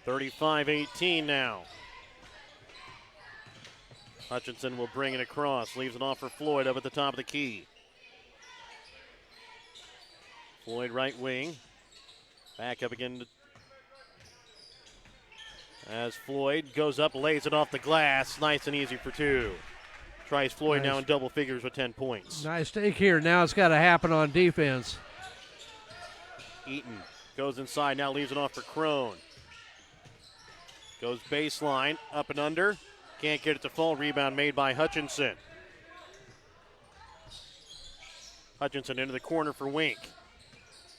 35-18 now. Hutchinson will bring it across, leaves it off for Floyd up at the top of the key. Floyd right wing. Back up again as Floyd goes up, lays it off the glass. Nice and easy for two. Tries Floyd now in double figures with 10 points. Nice take here. Now it's got to happen on defense. Eaton goes inside, now leaves it off for Crone. Goes baseline, up and under. Can't get it to fall. Rebound made by Hutchinson. Hutchinson into the corner for Wink.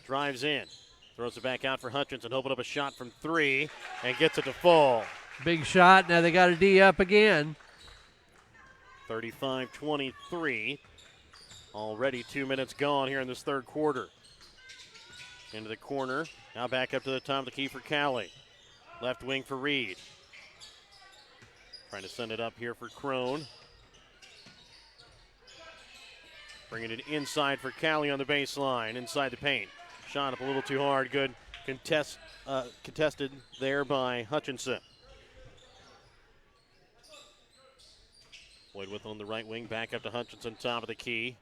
Drives in. Throws it back out for Hutchinson. Open up a shot from three and gets it to fall. Big shot. Now they got a D up again. 35-23. Already 2 minutes gone here in this third quarter. Into the corner. Now back up to the top of the key for Cowley. Left wing for Reed. Trying to send it up here for Crone. Bringing it inside for Cowley on the baseline. Inside the paint. Shot up a little too hard. Good Contested there by Hutchinson. Floyd with on the right wing, back up to Hutchinson, top of the key.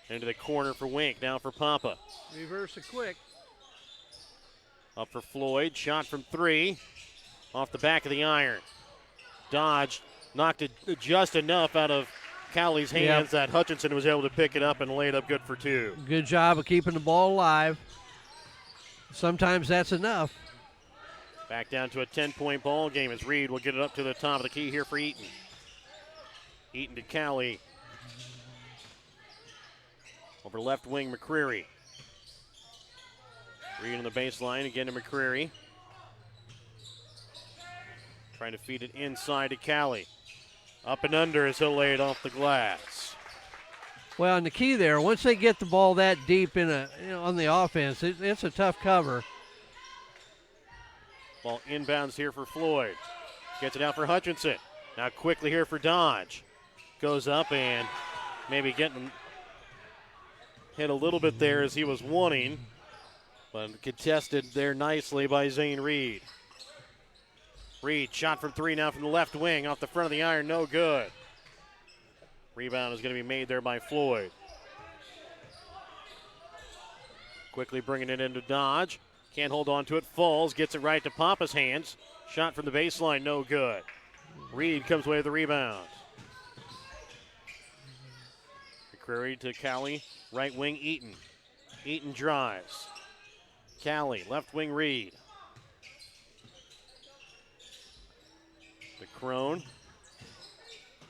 Into the corner for Wink, now for Papa. Reverse it quick. Up for Floyd, shot from 3, off the back of the iron. Dodge knocked it just enough out of Cowley's hands that Hutchinson was able to pick it up and lay it up good for 2. Good job of keeping the ball alive. Sometimes that's enough. Back down to a 10-point ball game as Reed will get it up to the top of the key here for Eaton. Eaton to Cowley. Over left wing, McCreary. Reed on the baseline, again to McCreary. Trying to feed it inside to Cowley. Up and under as he'll lay it off the glass. Well, and the key there, once they get the ball that deep on the offense, it's a tough cover. Ball inbounds here for Floyd. Gets it out for Hutchinson. Now quickly here for Dodge. Goes up and maybe getting hit a little bit there as he was wanting, but contested there nicely by Zane Reed. Reed shot from 3 now from the left wing off the front of the iron, no good. Rebound is going to be made there by Floyd. Quickly bringing it into Dodge. Can't hold on to it, falls, gets it right to Papa's hands. Shot from the baseline, no good. Reed comes away with the rebound. McCreary to Cowley, right wing Eaton. Eaton drives. Cowley, left wing Reed. McCrone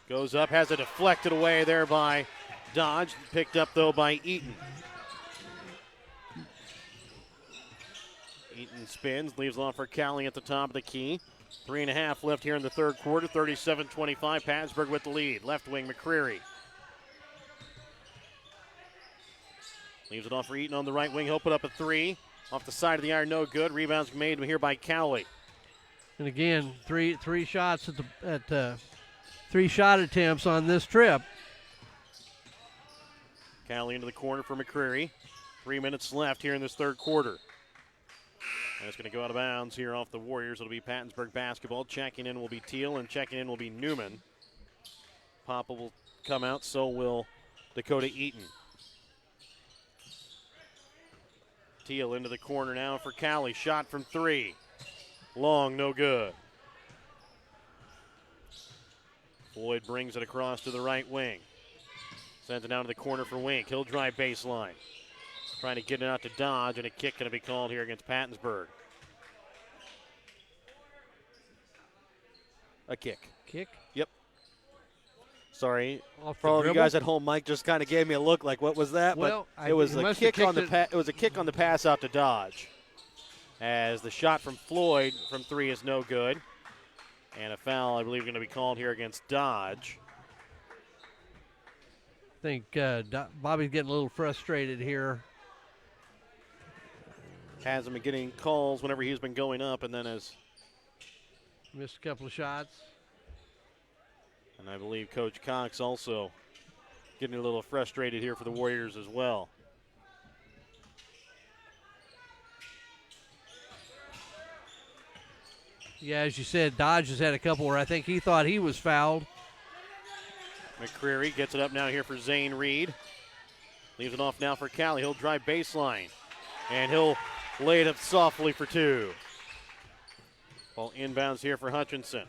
goes up, has it deflected away there by Dodge. Picked up though by Eaton. Eaton spins, leaves it off for Cowley at the top of the key. 3.5 left here in the third quarter, 37-25. Pattonsburg with the lead. Left wing McCreary. Leaves it off for Eaton on the right wing. He'll put up a 3. Off the side of the iron, no good. Rebounds made here by Cowley. And again, three shots at 3 shot attempts on this trip. Cowley into the corner for McCreary. 3 minutes left here in this third quarter. And it's going to go out of bounds here off the Warriors. It'll be Pattonsburg basketball. Checking in will be Teal, and checking in will be Newman. Papa will come out, so will Dakota Eaton. Teal into the corner now for Cowley. Shot from 3. Long, no good. Floyd brings it across to the right wing. Sends it down to the corner for Wink. He'll drive baseline. Trying to get it out to Dodge, and a kick going to be called here against Pattonsburg. A kick. Kick? Yep. Sorry. For all of you guys at home, Mike just kind of gave me a look like, what was that? Well, but it was a kick on it was a kick on the pass out to Dodge. As the shot from Floyd from 3 is no good. And a foul, I believe, going to be called here against Dodge. I think Bobby's getting a little frustrated here. Hasn't been getting calls whenever he's been going up, and then has missed a couple of shots. And I believe Coach Cox also getting a little frustrated here for the Warriors as well. Yeah, as you said, Dodge has had a couple where I think he thought he was fouled. McCreary gets it up now here for Zane Reed. Leaves it off now for Cowley. He'll drive baseline, and he'll lay it up softly for 2. Ball inbounds here for Hutchinson.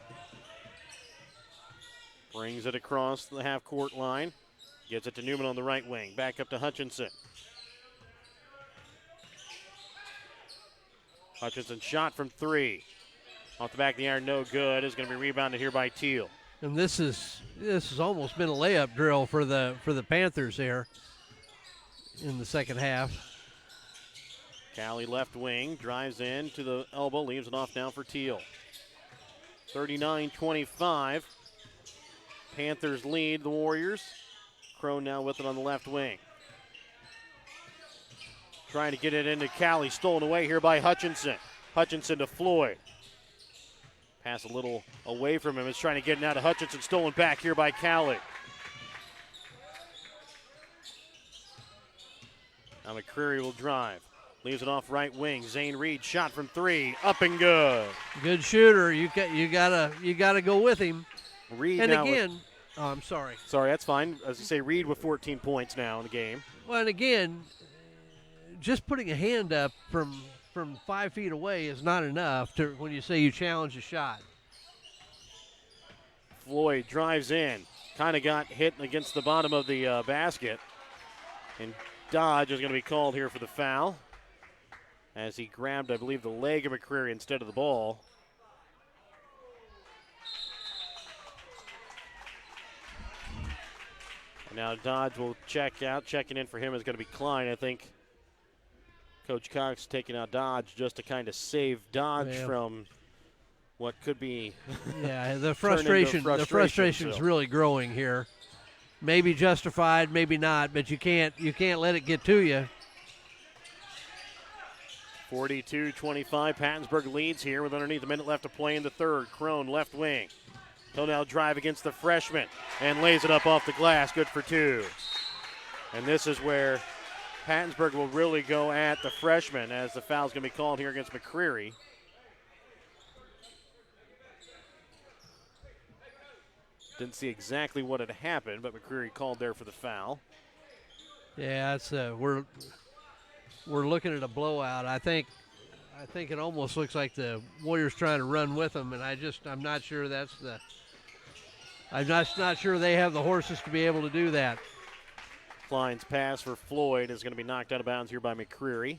Brings it across the half-court line. Gets it to Newman on the right wing. Back up to Hutchinson. Hutchinson shot from 3. Off the back of the iron, no good. Is going to be rebounded here by Teal. And this has almost been a layup drill for the Panthers here in the second half. Cowley left wing, drives in to the elbow, leaves it off now for Teal. 39-25. Panthers lead the Warriors. Crone now with it on the left wing. Trying to get it into Cowley, stolen away here by Hutchinson. Hutchinson to Floyd. Pass a little away from him. Is trying to get it now to Hutchinson. Stolen back here by Cowley. Now McCreary will drive. Leaves it off right wing. Zane Reed shot from 3, up and good. Good shooter. You gotta go with him. Reed And now again, I'm sorry. Sorry, that's fine. As I say, Reed with 14 points now in the game. Well, and again, just putting a hand up from 5 feet away is not enough to when you say you challenge a shot. Floyd drives in. Kind of got hit against the bottom of the basket. And Dodge is going to be called here for the foul, as he grabbed, I believe, the leg of McCreary instead of the ball. And now Dodge will check out. Checking in for him is going to be Klein. I think Coach Cox taking out Dodge just to kind of save Dodge from what could be yeah, the frustration is really growing here. Maybe justified, maybe not, but you can't let it get to you. 42-25, Pattonsburg leads here with underneath a minute left to play in the third. Crone left wing. He'll now drive against the freshman and lays it up off the glass, good for 2. And this is where Pattonsburg will really go at the freshman, as the foul's going to be called here against McCreary. Didn't see exactly what had happened, but McCreary called there for the foul. Yeah, it's we're looking at a blowout. I think it almost looks like the Warriors trying to run with them, and I'm not sure I'm not sure they have the horses to be able to do that. Klein's pass for Floyd is going to be knocked out of bounds here by McCreary.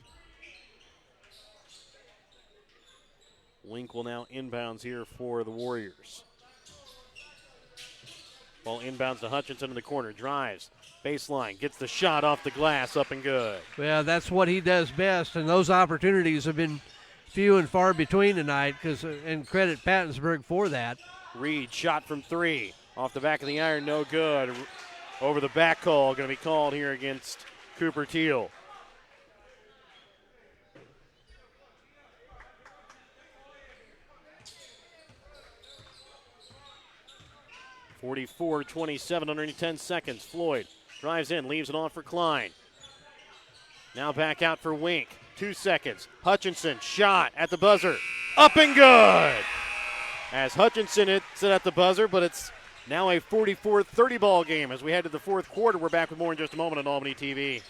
Wink will now inbounds here for the Warriors. Ball inbounds to Hutchinson in the corner. Drives. Baseline. Gets the shot off the glass. Up and good. Well, that's what he does best, and those opportunities have been few and far between tonight, and credit Pattonsburg for that. Reed shot from 3. Off the back of the iron. No good. Over the back call. Going to be called here against Cooper Teal. (44-27) underneath 10 seconds. Floyd drives in, leaves it off for Klein. Now back out for Wink. 2 seconds. Hutchinson shot at the buzzer. Up and good. As Hutchinson hits it at the buzzer, but it's now a 44-30 ball game as we head to the fourth quarter. We're back with more in just a moment on Albany TV.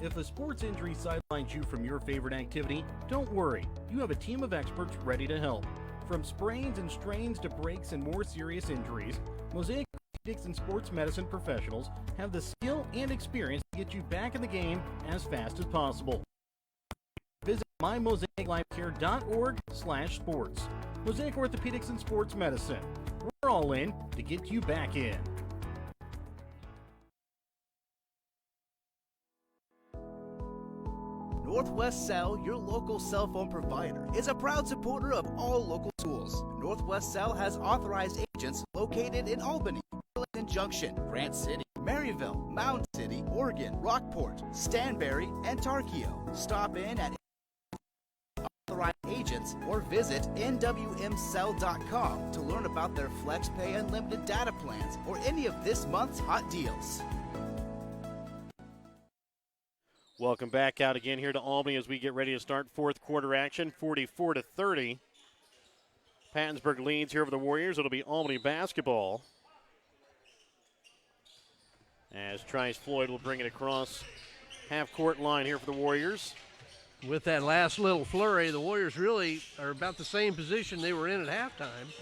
If a sports injury sidelines you from your favorite activity, don't worry. You have a team of experts ready to help. From sprains and strains to breaks and more serious injuries, Mosaic Orthopedics and Sports Medicine professionals have the skill and experience to get you back in the game as fast as possible. Visit mymosaiclifecare.org/sports. Mosaic Orthopedics and Sports Medicine. We're all in to get you back in. Northwest Cell, your local cell phone provider, is a proud supporter of all local schools. Northwest Cell has authorized agents located in Albany, Burlington Junction, Grant City, Maryville, Mound City, Oregon, Rockport, Stanberry, and Tarkio. Stop in at authorized agents or visit nwmcell.com to learn about their FlexPay Unlimited data plans or any of this month's hot deals. Welcome back out again here to Albany as we get ready to start fourth quarter action. 44-30. Pattonsburg leads here over the Warriors. It'll be Albany basketball. As Trice Floyd will bring it across half-court line here for the Warriors. With that last little flurry, the Warriors really are about the same position they were in at halftime.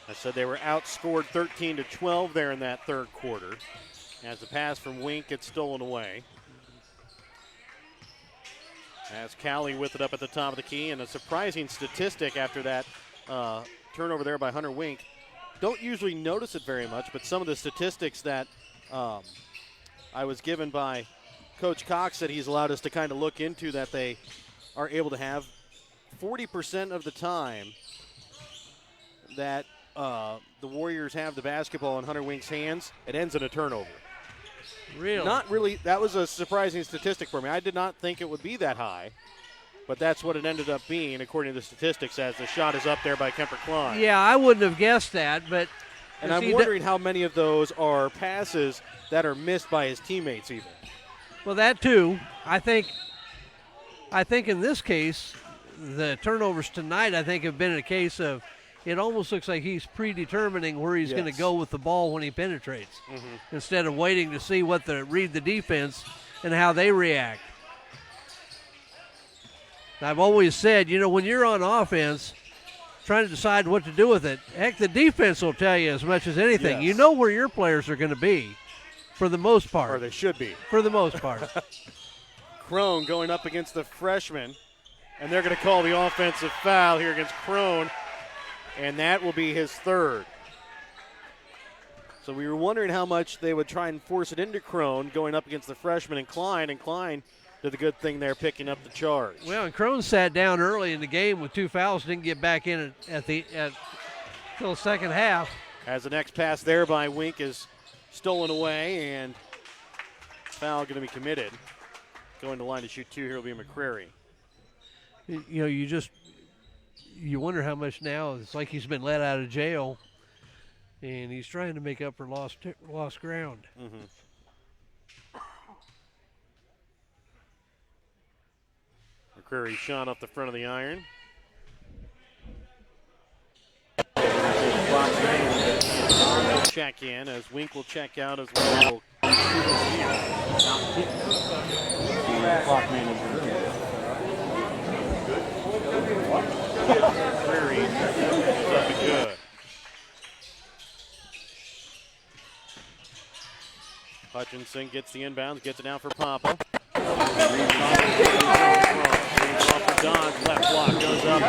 I said they were outscored 13-12 there in that third quarter. As the pass from Wink gets stolen away. As Cowley with it up at the top of the key, and a surprising statistic after that turnover there by Hunter Wink. Don't usually notice it very much, but some of the statistics that I was given by Coach Cox that he's allowed us to kind of look into, that they are able to have 40% of the time that the Warriors have the basketball in Hunter Wink's hands, it ends in a turnover. Really? Not really. That was a surprising statistic for me. I did not think it would be that high, but that's what it ended up being according to the statistics as the shot is up there by Kemper Klein. Yeah, I wouldn't have guessed that, but And I'm wondering how many of those are passes that are missed by his teammates even. Well, that too. I think in this case, the turnovers tonight, I think, have been a case of it almost looks like he's predetermining where he's going to go with the ball when he penetrates, instead of waiting to see read the defense and how they react. I've always said, when you're on offense, trying to decide what to do with it, heck, the defense will tell you as much as anything. Yes. You know where your players are going to be, for the most part. Or they should be. For the most part. Crone going up against the freshman, and they're going to call the offensive foul here against Crone, and that will be his third. So we were wondering how much they would try and force it into Crone going up against the freshman and Klein did the good thing there, picking up the charge. Well, and Crone sat down early in the game with 2 fouls, didn't get back in till the second half. As the next pass there by Wink is stolen away, and foul going to be committed. Going to line to shoot 2 here will be McCrary. You wonder how much now. It's like he's been let out of jail, and he's trying to make up for lost ground. McCrary shot off the front of the iron. Check in as Wink will check out as well. McCrary something good. Hutchinson gets the inbounds, gets it out for Papa. Dodge, left block, goes up.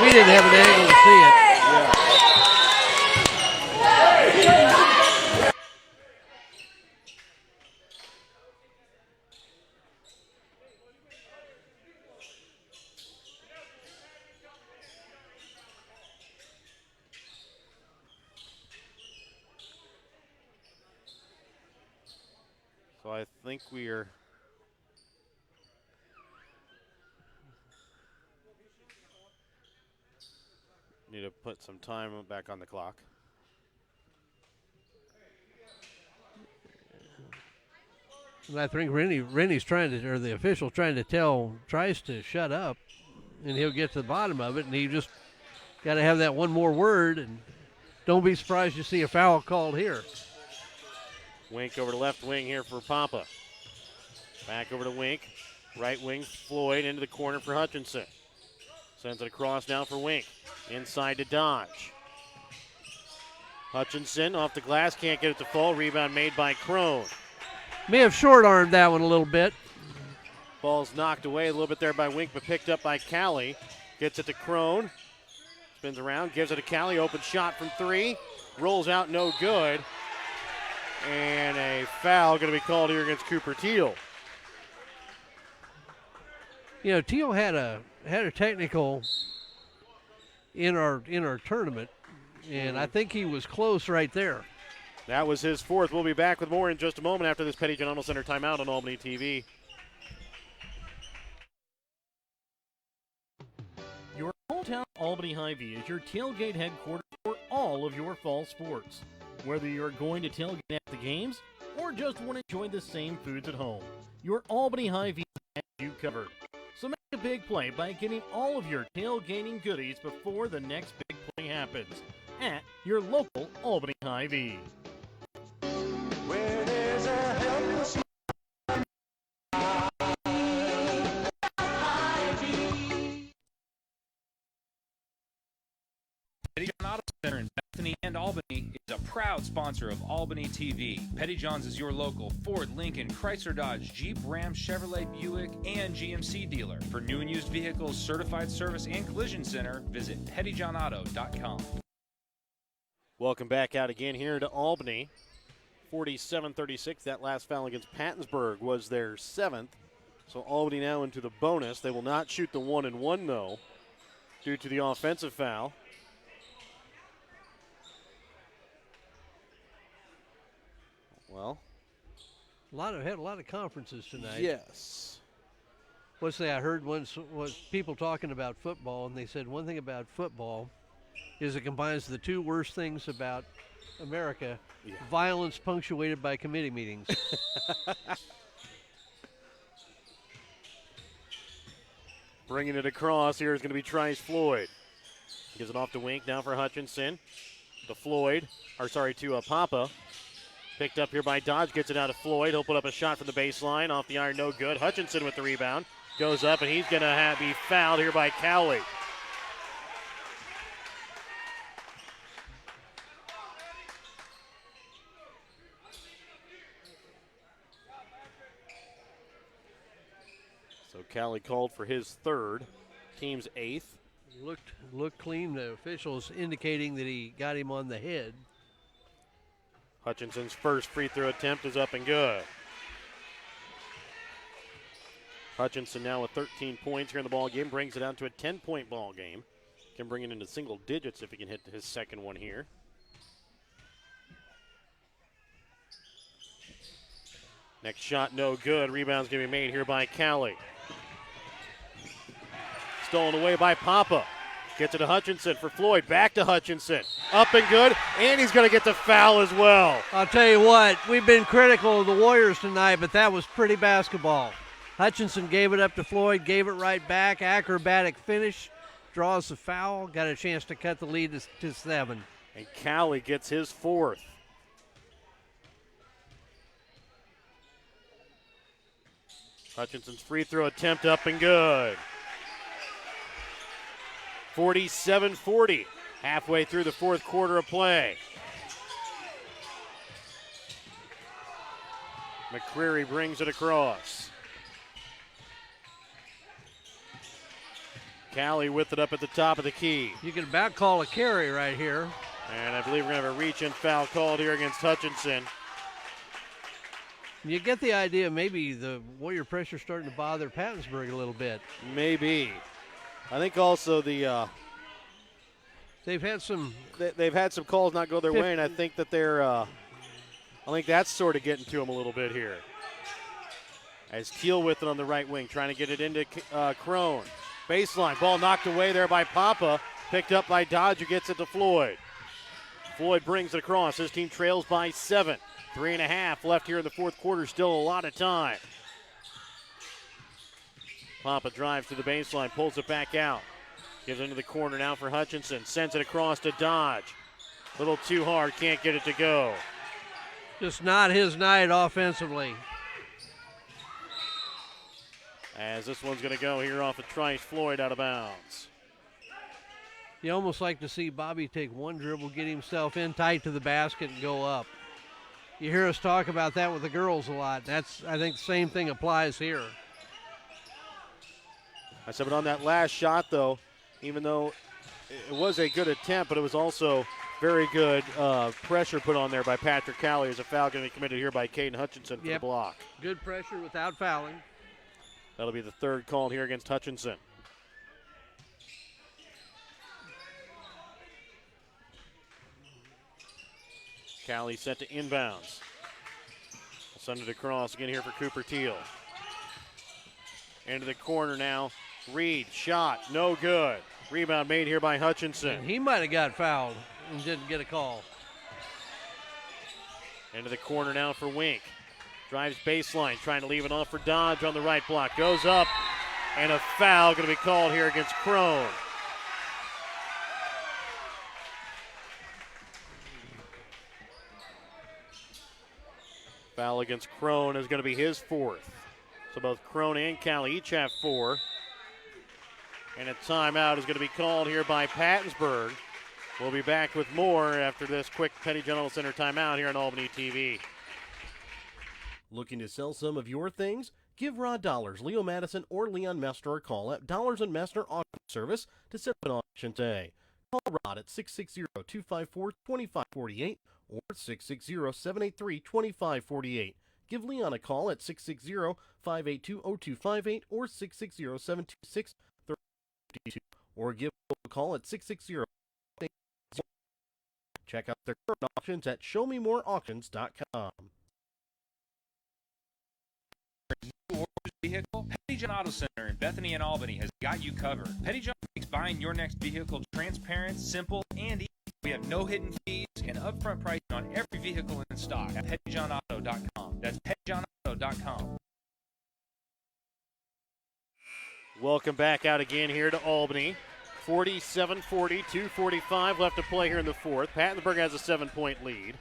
We didn't have an angle to see it. So I think we are need to put some time back on the clock. And I think Rennie's trying to, or the official trying to tell Trice to shut up, and he'll get to the bottom of it, and he just got to have that one more word, and don't be surprised you see a foul called here. Wink over to left wing here for Papa. Back over to Wink. Right wing, Floyd into the corner for Hutchinson. Sends it across now for Wink. Inside to Dodge. Hutchinson off the glass, can't get it to fall. Rebound made by Crone. May have short-armed that one a little bit. Ball's knocked away a little bit there by Wink, but picked up by Callie. Gets it to Crone. Spins around, gives it to Callie. Open shot from three. Rolls out, no good. And a foul going to be called here against Cooper Teal. You know, Teal had a technical in our tournament, and I think he was close right there. That was his fourth. We'll be back with more in just a moment after this Petty John Arnold Center timeout on Albany TV. Your hometown Albany Hy-Vee is your tailgate headquarters for all of your fall sports. Whether you're going to tailgate at the games or just want to enjoy the same foods at home, your Albany Hy-Vee has you covered. So make a big play by getting all of your tailgating goodies before the next big play happens at your local Albany Hy-Vee. Where there's a helpless Petty John Auto Center in Bethany and Albany is a proud sponsor of Albany TV. Petty John's is your local Ford, Lincoln, Chrysler, Dodge, Jeep, Ram, Chevrolet, Buick, and GMC dealer. For new and used vehicles, certified service, and collision center, visit pettyjohnauto.com. Welcome back out again here to Albany. 47-36. That last foul against Pattonsburg was their seventh. So Albany now into the bonus. They will not shoot the 1-and-1 though, due to the offensive foul. Well, Had a lot of conferences tonight. yes. I heard once was people talking about football, and they said one thing about football is it combines the two worst things about America: violence punctuated by committee meetings. Bringing it across here is going to be Trice Floyd. Gives it off to Wink now for Hutchinson. To Papa. Picked up here by Dodge, gets it out of Floyd. He'll put up a shot from the baseline. Off the iron, no good. Hutchinson with the rebound. Goes up, and he's going to be fouled here by Cowley. So Cowley called for his third, team's eighth. Looked clean. The officials indicating that he got him on the head. Hutchinson's first free throw attempt is up and good. Hutchinson now with 13 points here in the ball game, brings it down to a 10-point ball game. Can bring it into single digits if he can hit his second one here. Next shot, no good. Rebound's going to be made here by Cowley. Stolen away by Papa. Gets it to Hutchinson for Floyd. Back to Hutchinson. Up and good. And he's going to get the foul as well. I'll tell you what, we've been critical of the Warriors tonight, but that was pretty basketball. Hutchinson gave it up to Floyd, gave it right back. Acrobatic finish. Draws the foul. Got a chance to cut the lead to 7. And Cowley gets his fourth. Hutchinson's free throw attempt up and good. 47-40, halfway through the fourth quarter of play. McCreary brings it across. Cowley with it up at the top of the key. You can about call a carry right here. And I believe we're going to have a reach-in foul called here against Hutchinson. You get the idea maybe the Warrior pressure starting to bother Pattonsburg a little bit. Maybe. I think also they've had some calls not go their way, and I think that they're I think that's sort of getting to him a little bit here. As Keel with it on the right wing, trying to get it into Crone. Baseline, ball knocked away there by Papa. Picked up by Dodge, who gets it to Floyd. Floyd brings it across. His team trails by 7. 3.5 left here in the fourth quarter. Still a lot of time. Papa drives to the baseline, pulls it back out. Gives it into the corner now for Hutchinson. Sends it across to Dodge. A little too hard, can't get it to go. Just not his night offensively. As this one's going to go here off of Trice. Floyd out of bounds. You almost like to see Bobby take one dribble, get himself in tight to the basket, and go up. You hear us talk about that with the girls a lot. I think the same thing applies here. I said, but on that last shot, though, even though it was a good attempt, but it was also very good pressure put on there by Patrick Cowley. There's a foul going to be committed here by Caden Hutchinson for the block. Good pressure without fouling. That'll be the third call here against Hutchinson. Cowley set to inbounds. Send it across again here for Cooper Teal. Into the corner now. Reed, shot, no good. Rebound made here by Hutchinson. And he might have got fouled and didn't get a call. Into the corner now for Wink. Drives baseline, trying to leave it off for Dodge on the right block. Goes up, and a foul going to be called here against Crone. Foul against Crone is going to be his fourth. So both Crone and Cowley each have 4. And a timeout is going to be called here by Pattonsburg. We'll be back with more after this quick Petty General Center timeout here on Albany TV. Looking to sell some of your things? Give Rod Dollars, Leo Madison, or Leon Mester a call at Dollars and Mester Auction Service to set up an auction today. Call Rod at 660-254-2548 or 660-783-2548. Give Leon a call at 660-582-0258 or 660-726-3052 or give a call at 660. Check out their current auctions at showmemoreauctions.com. Vehicle, Petty John Auto Center in Bethany and Albany has got you covered. Petty John makes buying your next vehicle transparent, simple, and easy. We have no hidden fees and upfront pricing on every vehicle in stock at pettyjohnauto.com. That's pettyjohnauto.com. Welcome back out again here to Albany. 47-40, 2:45 left to play here in the fourth. Pattonsburg has a 7-point lead.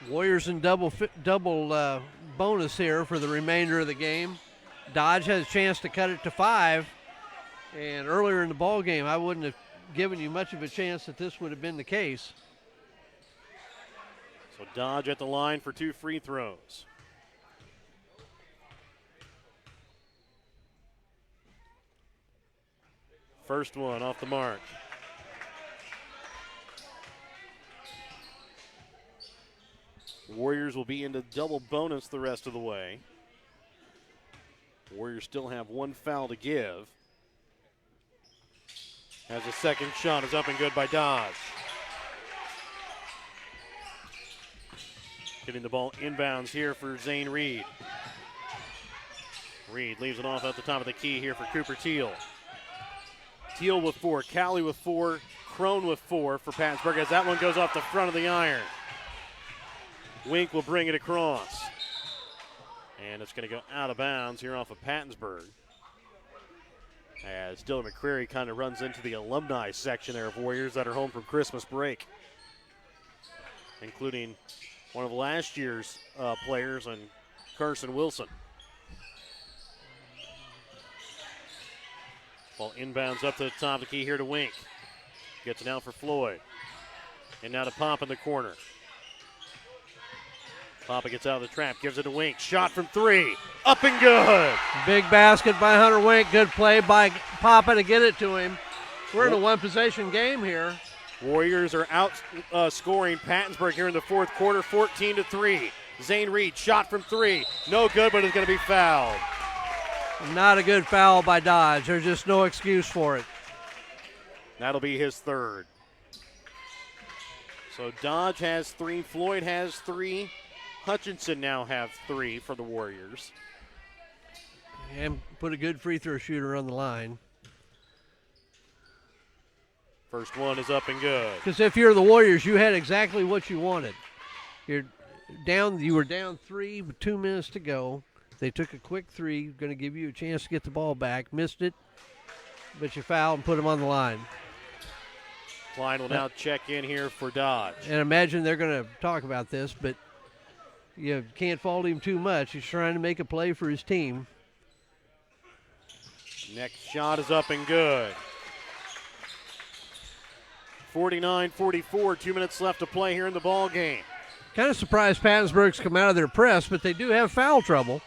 Warriors in double bonus here for the remainder of the game. Dodge has a chance to cut it to 5. And earlier in the ball game, I wouldn't have given you much of a chance that this would have been the case. So Dodge at the line for 2 free throws. First one off the mark. Warriors will be into double bonus the rest of the way. Warriors still have 1 foul to give. As the second shot is up and good by Dodge. Getting the ball inbounds here for Zane Reed. Reed leaves it off at the top of the key here for Cooper Teal. Teal with 4, Cowley with 4, Crone with 4 for Pattonsburg as that one goes off the front of the iron. Wink will bring it across. And it's going to go out of bounds here off of Pattonsburg. As Dylan McCreary kind of runs into the alumni section there of Warriors that are home from Christmas break, including one of last year's players and Carson Wilson. Ball inbounds up to the top of the key here to Wink. Gets it down for Floyd. And now to Pop in the corner. Papa gets out of the trap, gives it to Wink. Shot from 3, up and good. Big basket by Hunter Wink. Good play by Papa to get it to him. We're in a one-possession game here. Warriors are out scoring Pattonsburg here in the fourth quarter, 14-3. Zane Reed, shot from 3. No good, but it's going to be fouled. Not a good foul by Dodge. There's just no excuse for it. That'll be his third. So Dodge has 3, Floyd has 3, Hutchinson now have 3 for the Warriors. And put a good free throw shooter on the line. First one is up and good. Because if you're the Warriors, you had exactly what you wanted. You were down 3 with 2 minutes to go. They took a quick 3, going to give you a chance to get the ball back. Missed it, but you fouled and put them on the line. Klein will now check in here for Dodge. And imagine they're going to talk about this, but you can't fault him too much. He's trying to make a play for his team. Next shot is up and good. 49-44, 2 minutes left to play here in the ball game. Kind of surprised Pattonsburg's come out of their press, but they do have foul trouble.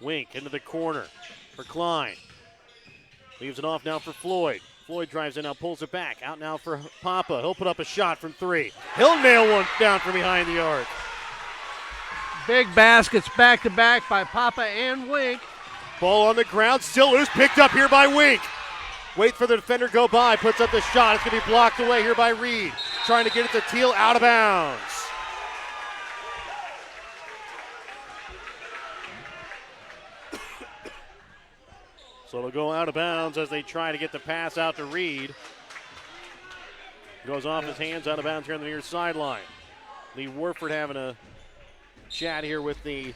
Wink into the corner for Klein. Leaves it off now for Floyd. Floyd drives in now, pulls it back. Out now for Papa. He'll put up a shot from 3. He'll nail one down from behind the arc. Big baskets back-to-back by Papa and Wink. Ball on the ground, still loose, picked up here by Wink. Waits for the defender to go by, puts up the shot. It's going to be blocked away here by Reed. Trying to get it to Teal, out of bounds. So it'll go out of bounds as they try to get the pass out to Reed. Goes off his hands, out of bounds here on the near sideline. Lee Warford having a chat here with the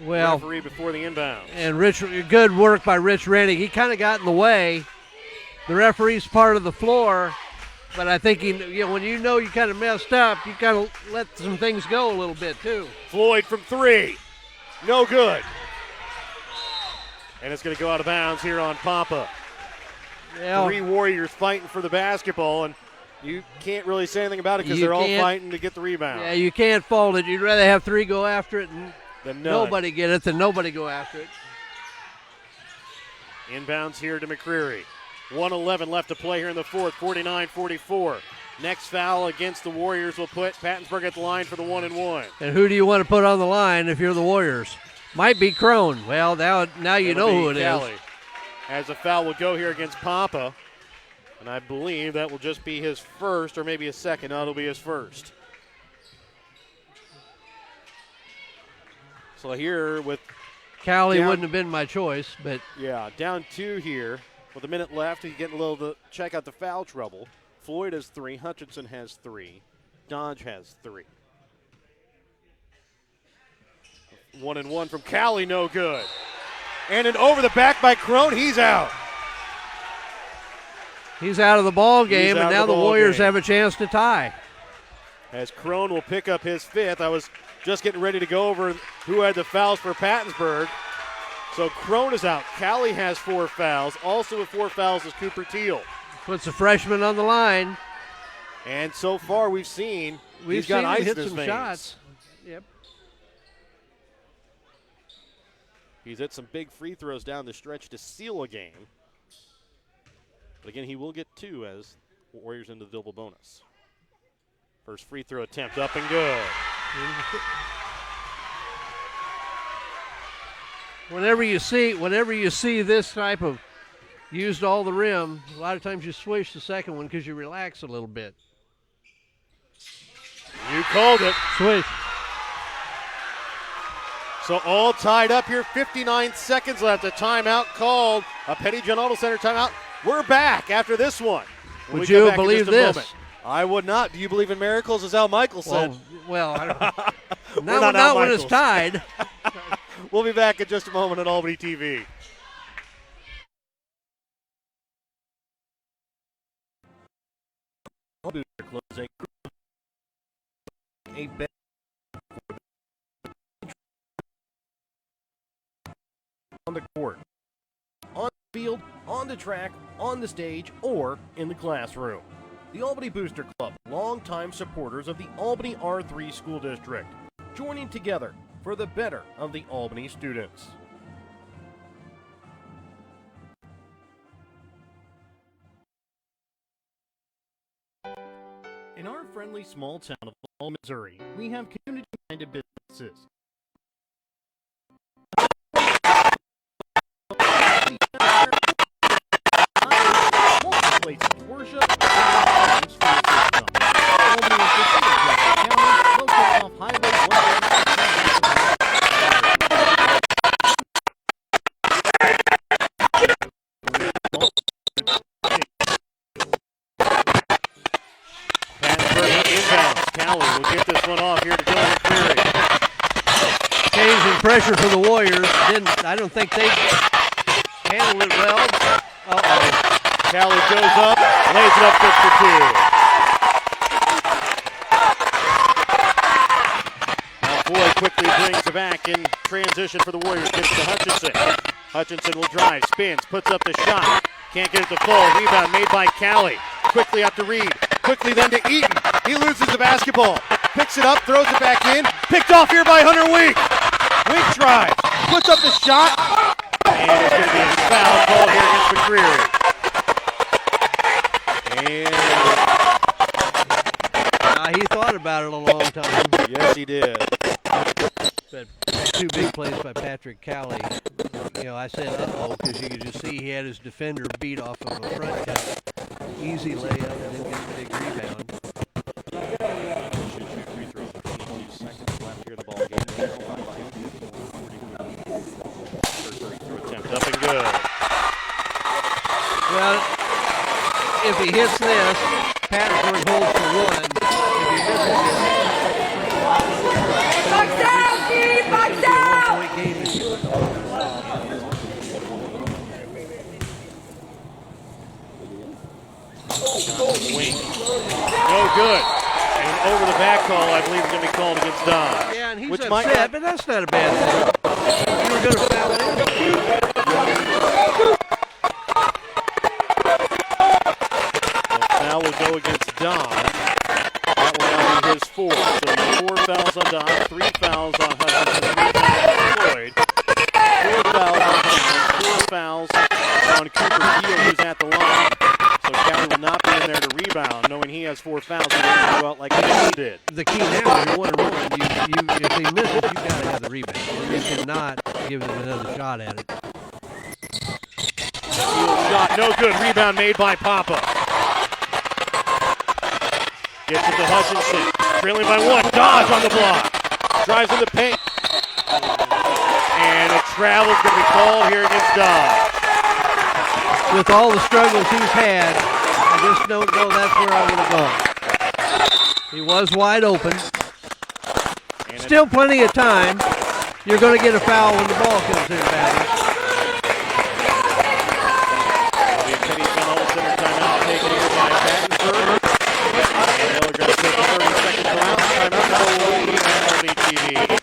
referee before the inbound. And good work by Rich Rennie. He kind of got in the way. The referee's part of the floor, but I think when you know you kind of messed up, you kind of let some things go a little bit too. Floyd from 3, no good. And it's going to go out of bounds here on Papa. Yeah. 3 Warriors fighting for the basketball, and you can't really say anything about it because they're all fighting to get the rebound. Yeah, you can't fault it. You'd rather have 3 go after it and than nobody get it than nobody go after it. Inbounds here to McCreary. 1:11 left to play here in the fourth, 49-44. Next foul against the Warriors will put Pattonsburg at the line for the 1-and-1. And who do you want to put on the line if you're the Warriors? Might be Crone. Well, now you know who it is. As a foul will go here against Papa, and I believe that will just be his first or maybe his second. No, it'll be his first. So here with Cowley wouldn't have been my choice, but yeah, down 2 here. With a minute left, he's getting a little to check out the foul trouble. Floyd has 3, Hutchinson has 3, Dodge has 3. 1-and-1 from Cowley, no good. And an over the back by Crone, he's out. He's out of the ball game, and now the Warriors have a chance to tie. As Crone will pick up his 5th. I was just getting ready to go over who had the fouls for Pattonsburg. So Crone is out. Cowley has 4 fouls. Also with 4 fouls is Cooper Teal. Puts a freshman on the line. And so far we've seen he's got ice hit in his some veins. shots. Yep. He's hit some big free throws down the stretch to seal a game. But again, he will get 2 as Warriors into the double bonus. First free throw attempt up and good. Whenever you see this type of used all the rim, a lot of times you swish the second one because you relax a little bit. You called it. Swish. So all tied up here, 59 seconds left. A timeout called, a Petty John Auto Center timeout. We're back after this one. Would you believe this? Moment. I would not. Do you believe in miracles, as Al Michaels said? Well, I don't. not when it's tied. We'll be back in just a moment on Albany TV. Closing a bet on the court, on the field, on the track, on the stage, or in the classroom. The Albany Booster Club, longtime supporters of the Albany R3 School District, joining together for the better of the Albany students. In our friendly small town of Albany, Missouri, we have community-minded businesses. Places to worship, off here to Dylan McCreary. Change in pressure for the Warriors. I don't think they handled it well. Uh-oh. Callie goes up, lays it up good for two. Now Boyd quickly brings it back in transition for the Warriors. Gets to Hutchinson. Hutchinson will drive, spins, puts up the shot. Can't get it to fall. Rebound made by Callie. Quickly up to Reed. Quickly then to Eaton. He loses the basketball. Picks it up, throws it back in. Picked off here by Hunter Wink. Wink drives, puts up the shot. And it's going to be a foul call here against McCreary. And he thought about it a long time. Yes, he did. But two big plays by Patrick Callie. You know, I said uh-oh because you could just see he had his defender beat off of a front cut. Easy layup and then gets a big rebound. Should shoot free throws. 15 seconds left here in the ball game. First free throw attempt up and good. Well, if he hits this, Pattonsburg holds for one. If he misses it, Box out, Steve! Box out! Wing. No good. And over the back call, I believe, is going to be called against Dodge. Yeah, and he's which upset, but that's not a bad thing. You were going to foul him. Foul will go against Dodge. That will now be his fourth. So 4 fouls on Dodge, 3 fouls on Hutchinson, 3 fouls on Floyd, 4 fouls on Dodge, 4 fouls on Cooper Deal, who's at the line. So Callie will not be in there to rebound, knowing he has 4 fouls. He doesn't go out like he did. The key now, you want to run. If he misses, you got to have the rebound. You cannot give them another shot at it. Shot, no good. Rebound made by Papa. Gets it to Hutchinson. Trailing by 1. Dodge on the block. Drives in the paint. And a travel is going to be called here against Dodge. With all the struggles he's had, I just don't know that's where I would have gone. He was wide open. And still plenty of time. You're going to get a foul when the ball comes in, Patty. Penny Penalty Center timeout taken here by Pattonsburg. And they're going to take a 30-second timeout. Timeout number 1 on Albany TV.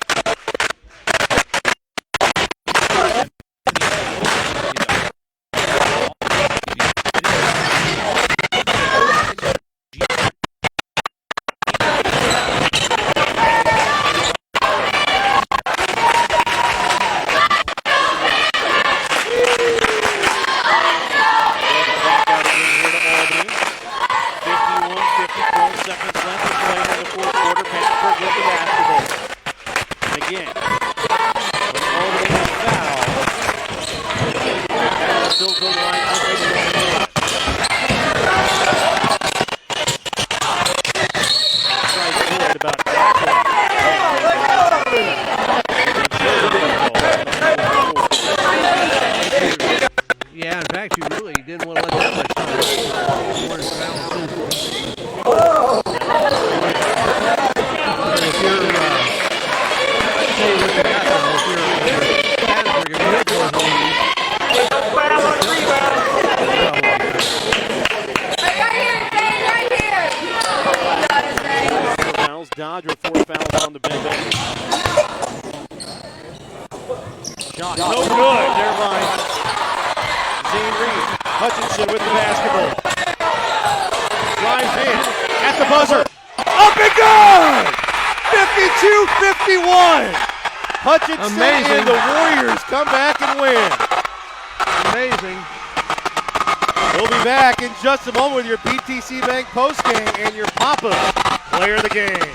Yeah, in fact, you really didn't want to let that much time. You wanted to foul him. If you're, tell you what you got though, if you're Pattonsburg, if you hit those leads, fouls. Dodge with 4 fouls on the bench. Shot, no good. There by Zane Reed. Hutchinson with the basketball. Drives in at the buzzer. Up and good! 52-51. Hutchinson Amazing. and the Warriors come back and win. Amazing. We'll be back in just a moment with your PTC Bank postgame and your Papa player of the game.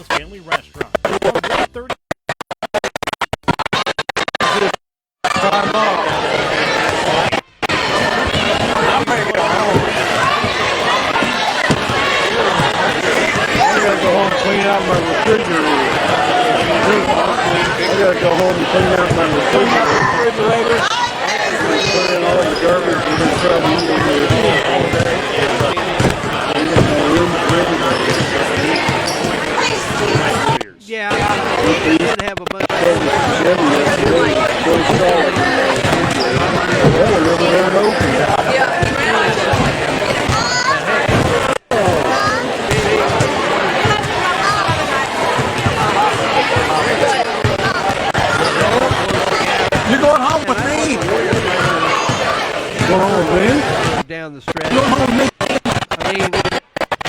Papa's Family Restaurant. On 130. Clean out my refrigerator. I gotta go home and clean out my refrigerator. Put in all the garbage and then try to eat it all day. Yeah, he did have a bunch You're going home with me. Going home with me? Down the stretch. I mean,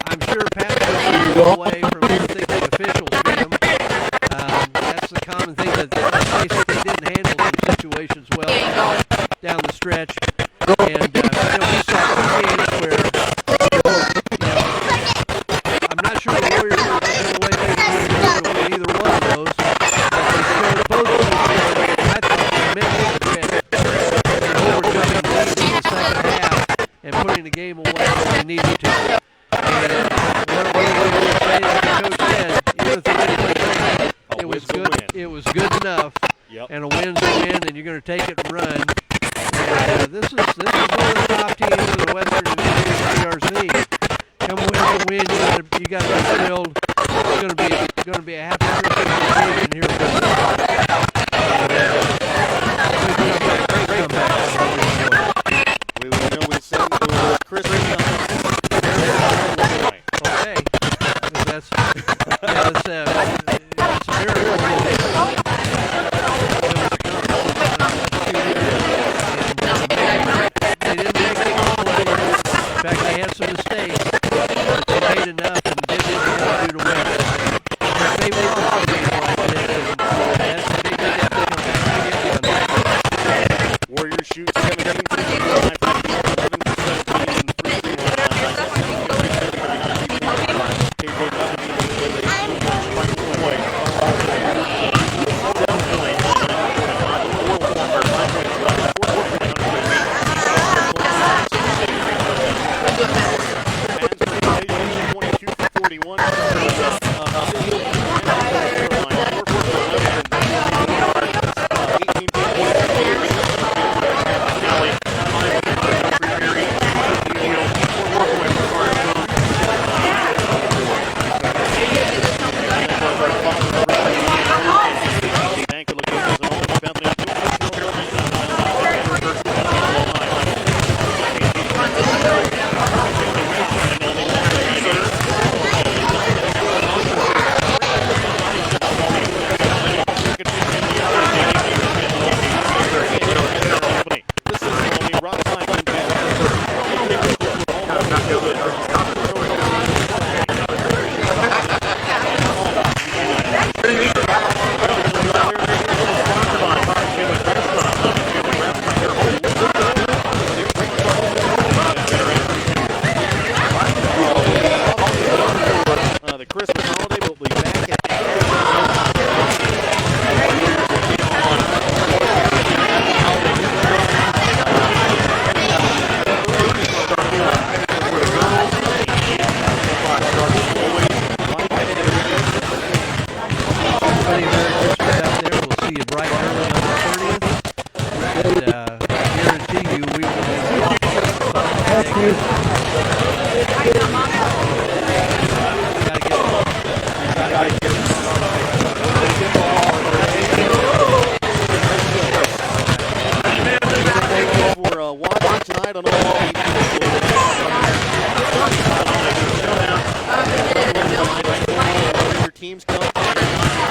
I'm sure Pat was away from anything the officials did him. That's the common thing that basically didn't handle some situations well down the stretch. And we saw two games where I'm not sure the Warriors were going to win either one of those. But they showed both of them. I thought they overcoming leads in the second half and putting the game away where they needed to. And the coach said, even if they didn't play great, it was good. It was good enough. Yep. And a win's a win, and you're going to take it and run. And this is one of the top teams in the Western Division League. Come win, you got to be thrilled. It's going to be a happy Christmas season here. Great comeback. We will send to Christmas. Okay. That's a miracle. They didn't make it all the way. In fact, they had some mistakes, but they made enough and did what they had to do to win. If they won all the games like this, that's a big thing to come back. Warriors shoot 17 for 11 to 17 teams come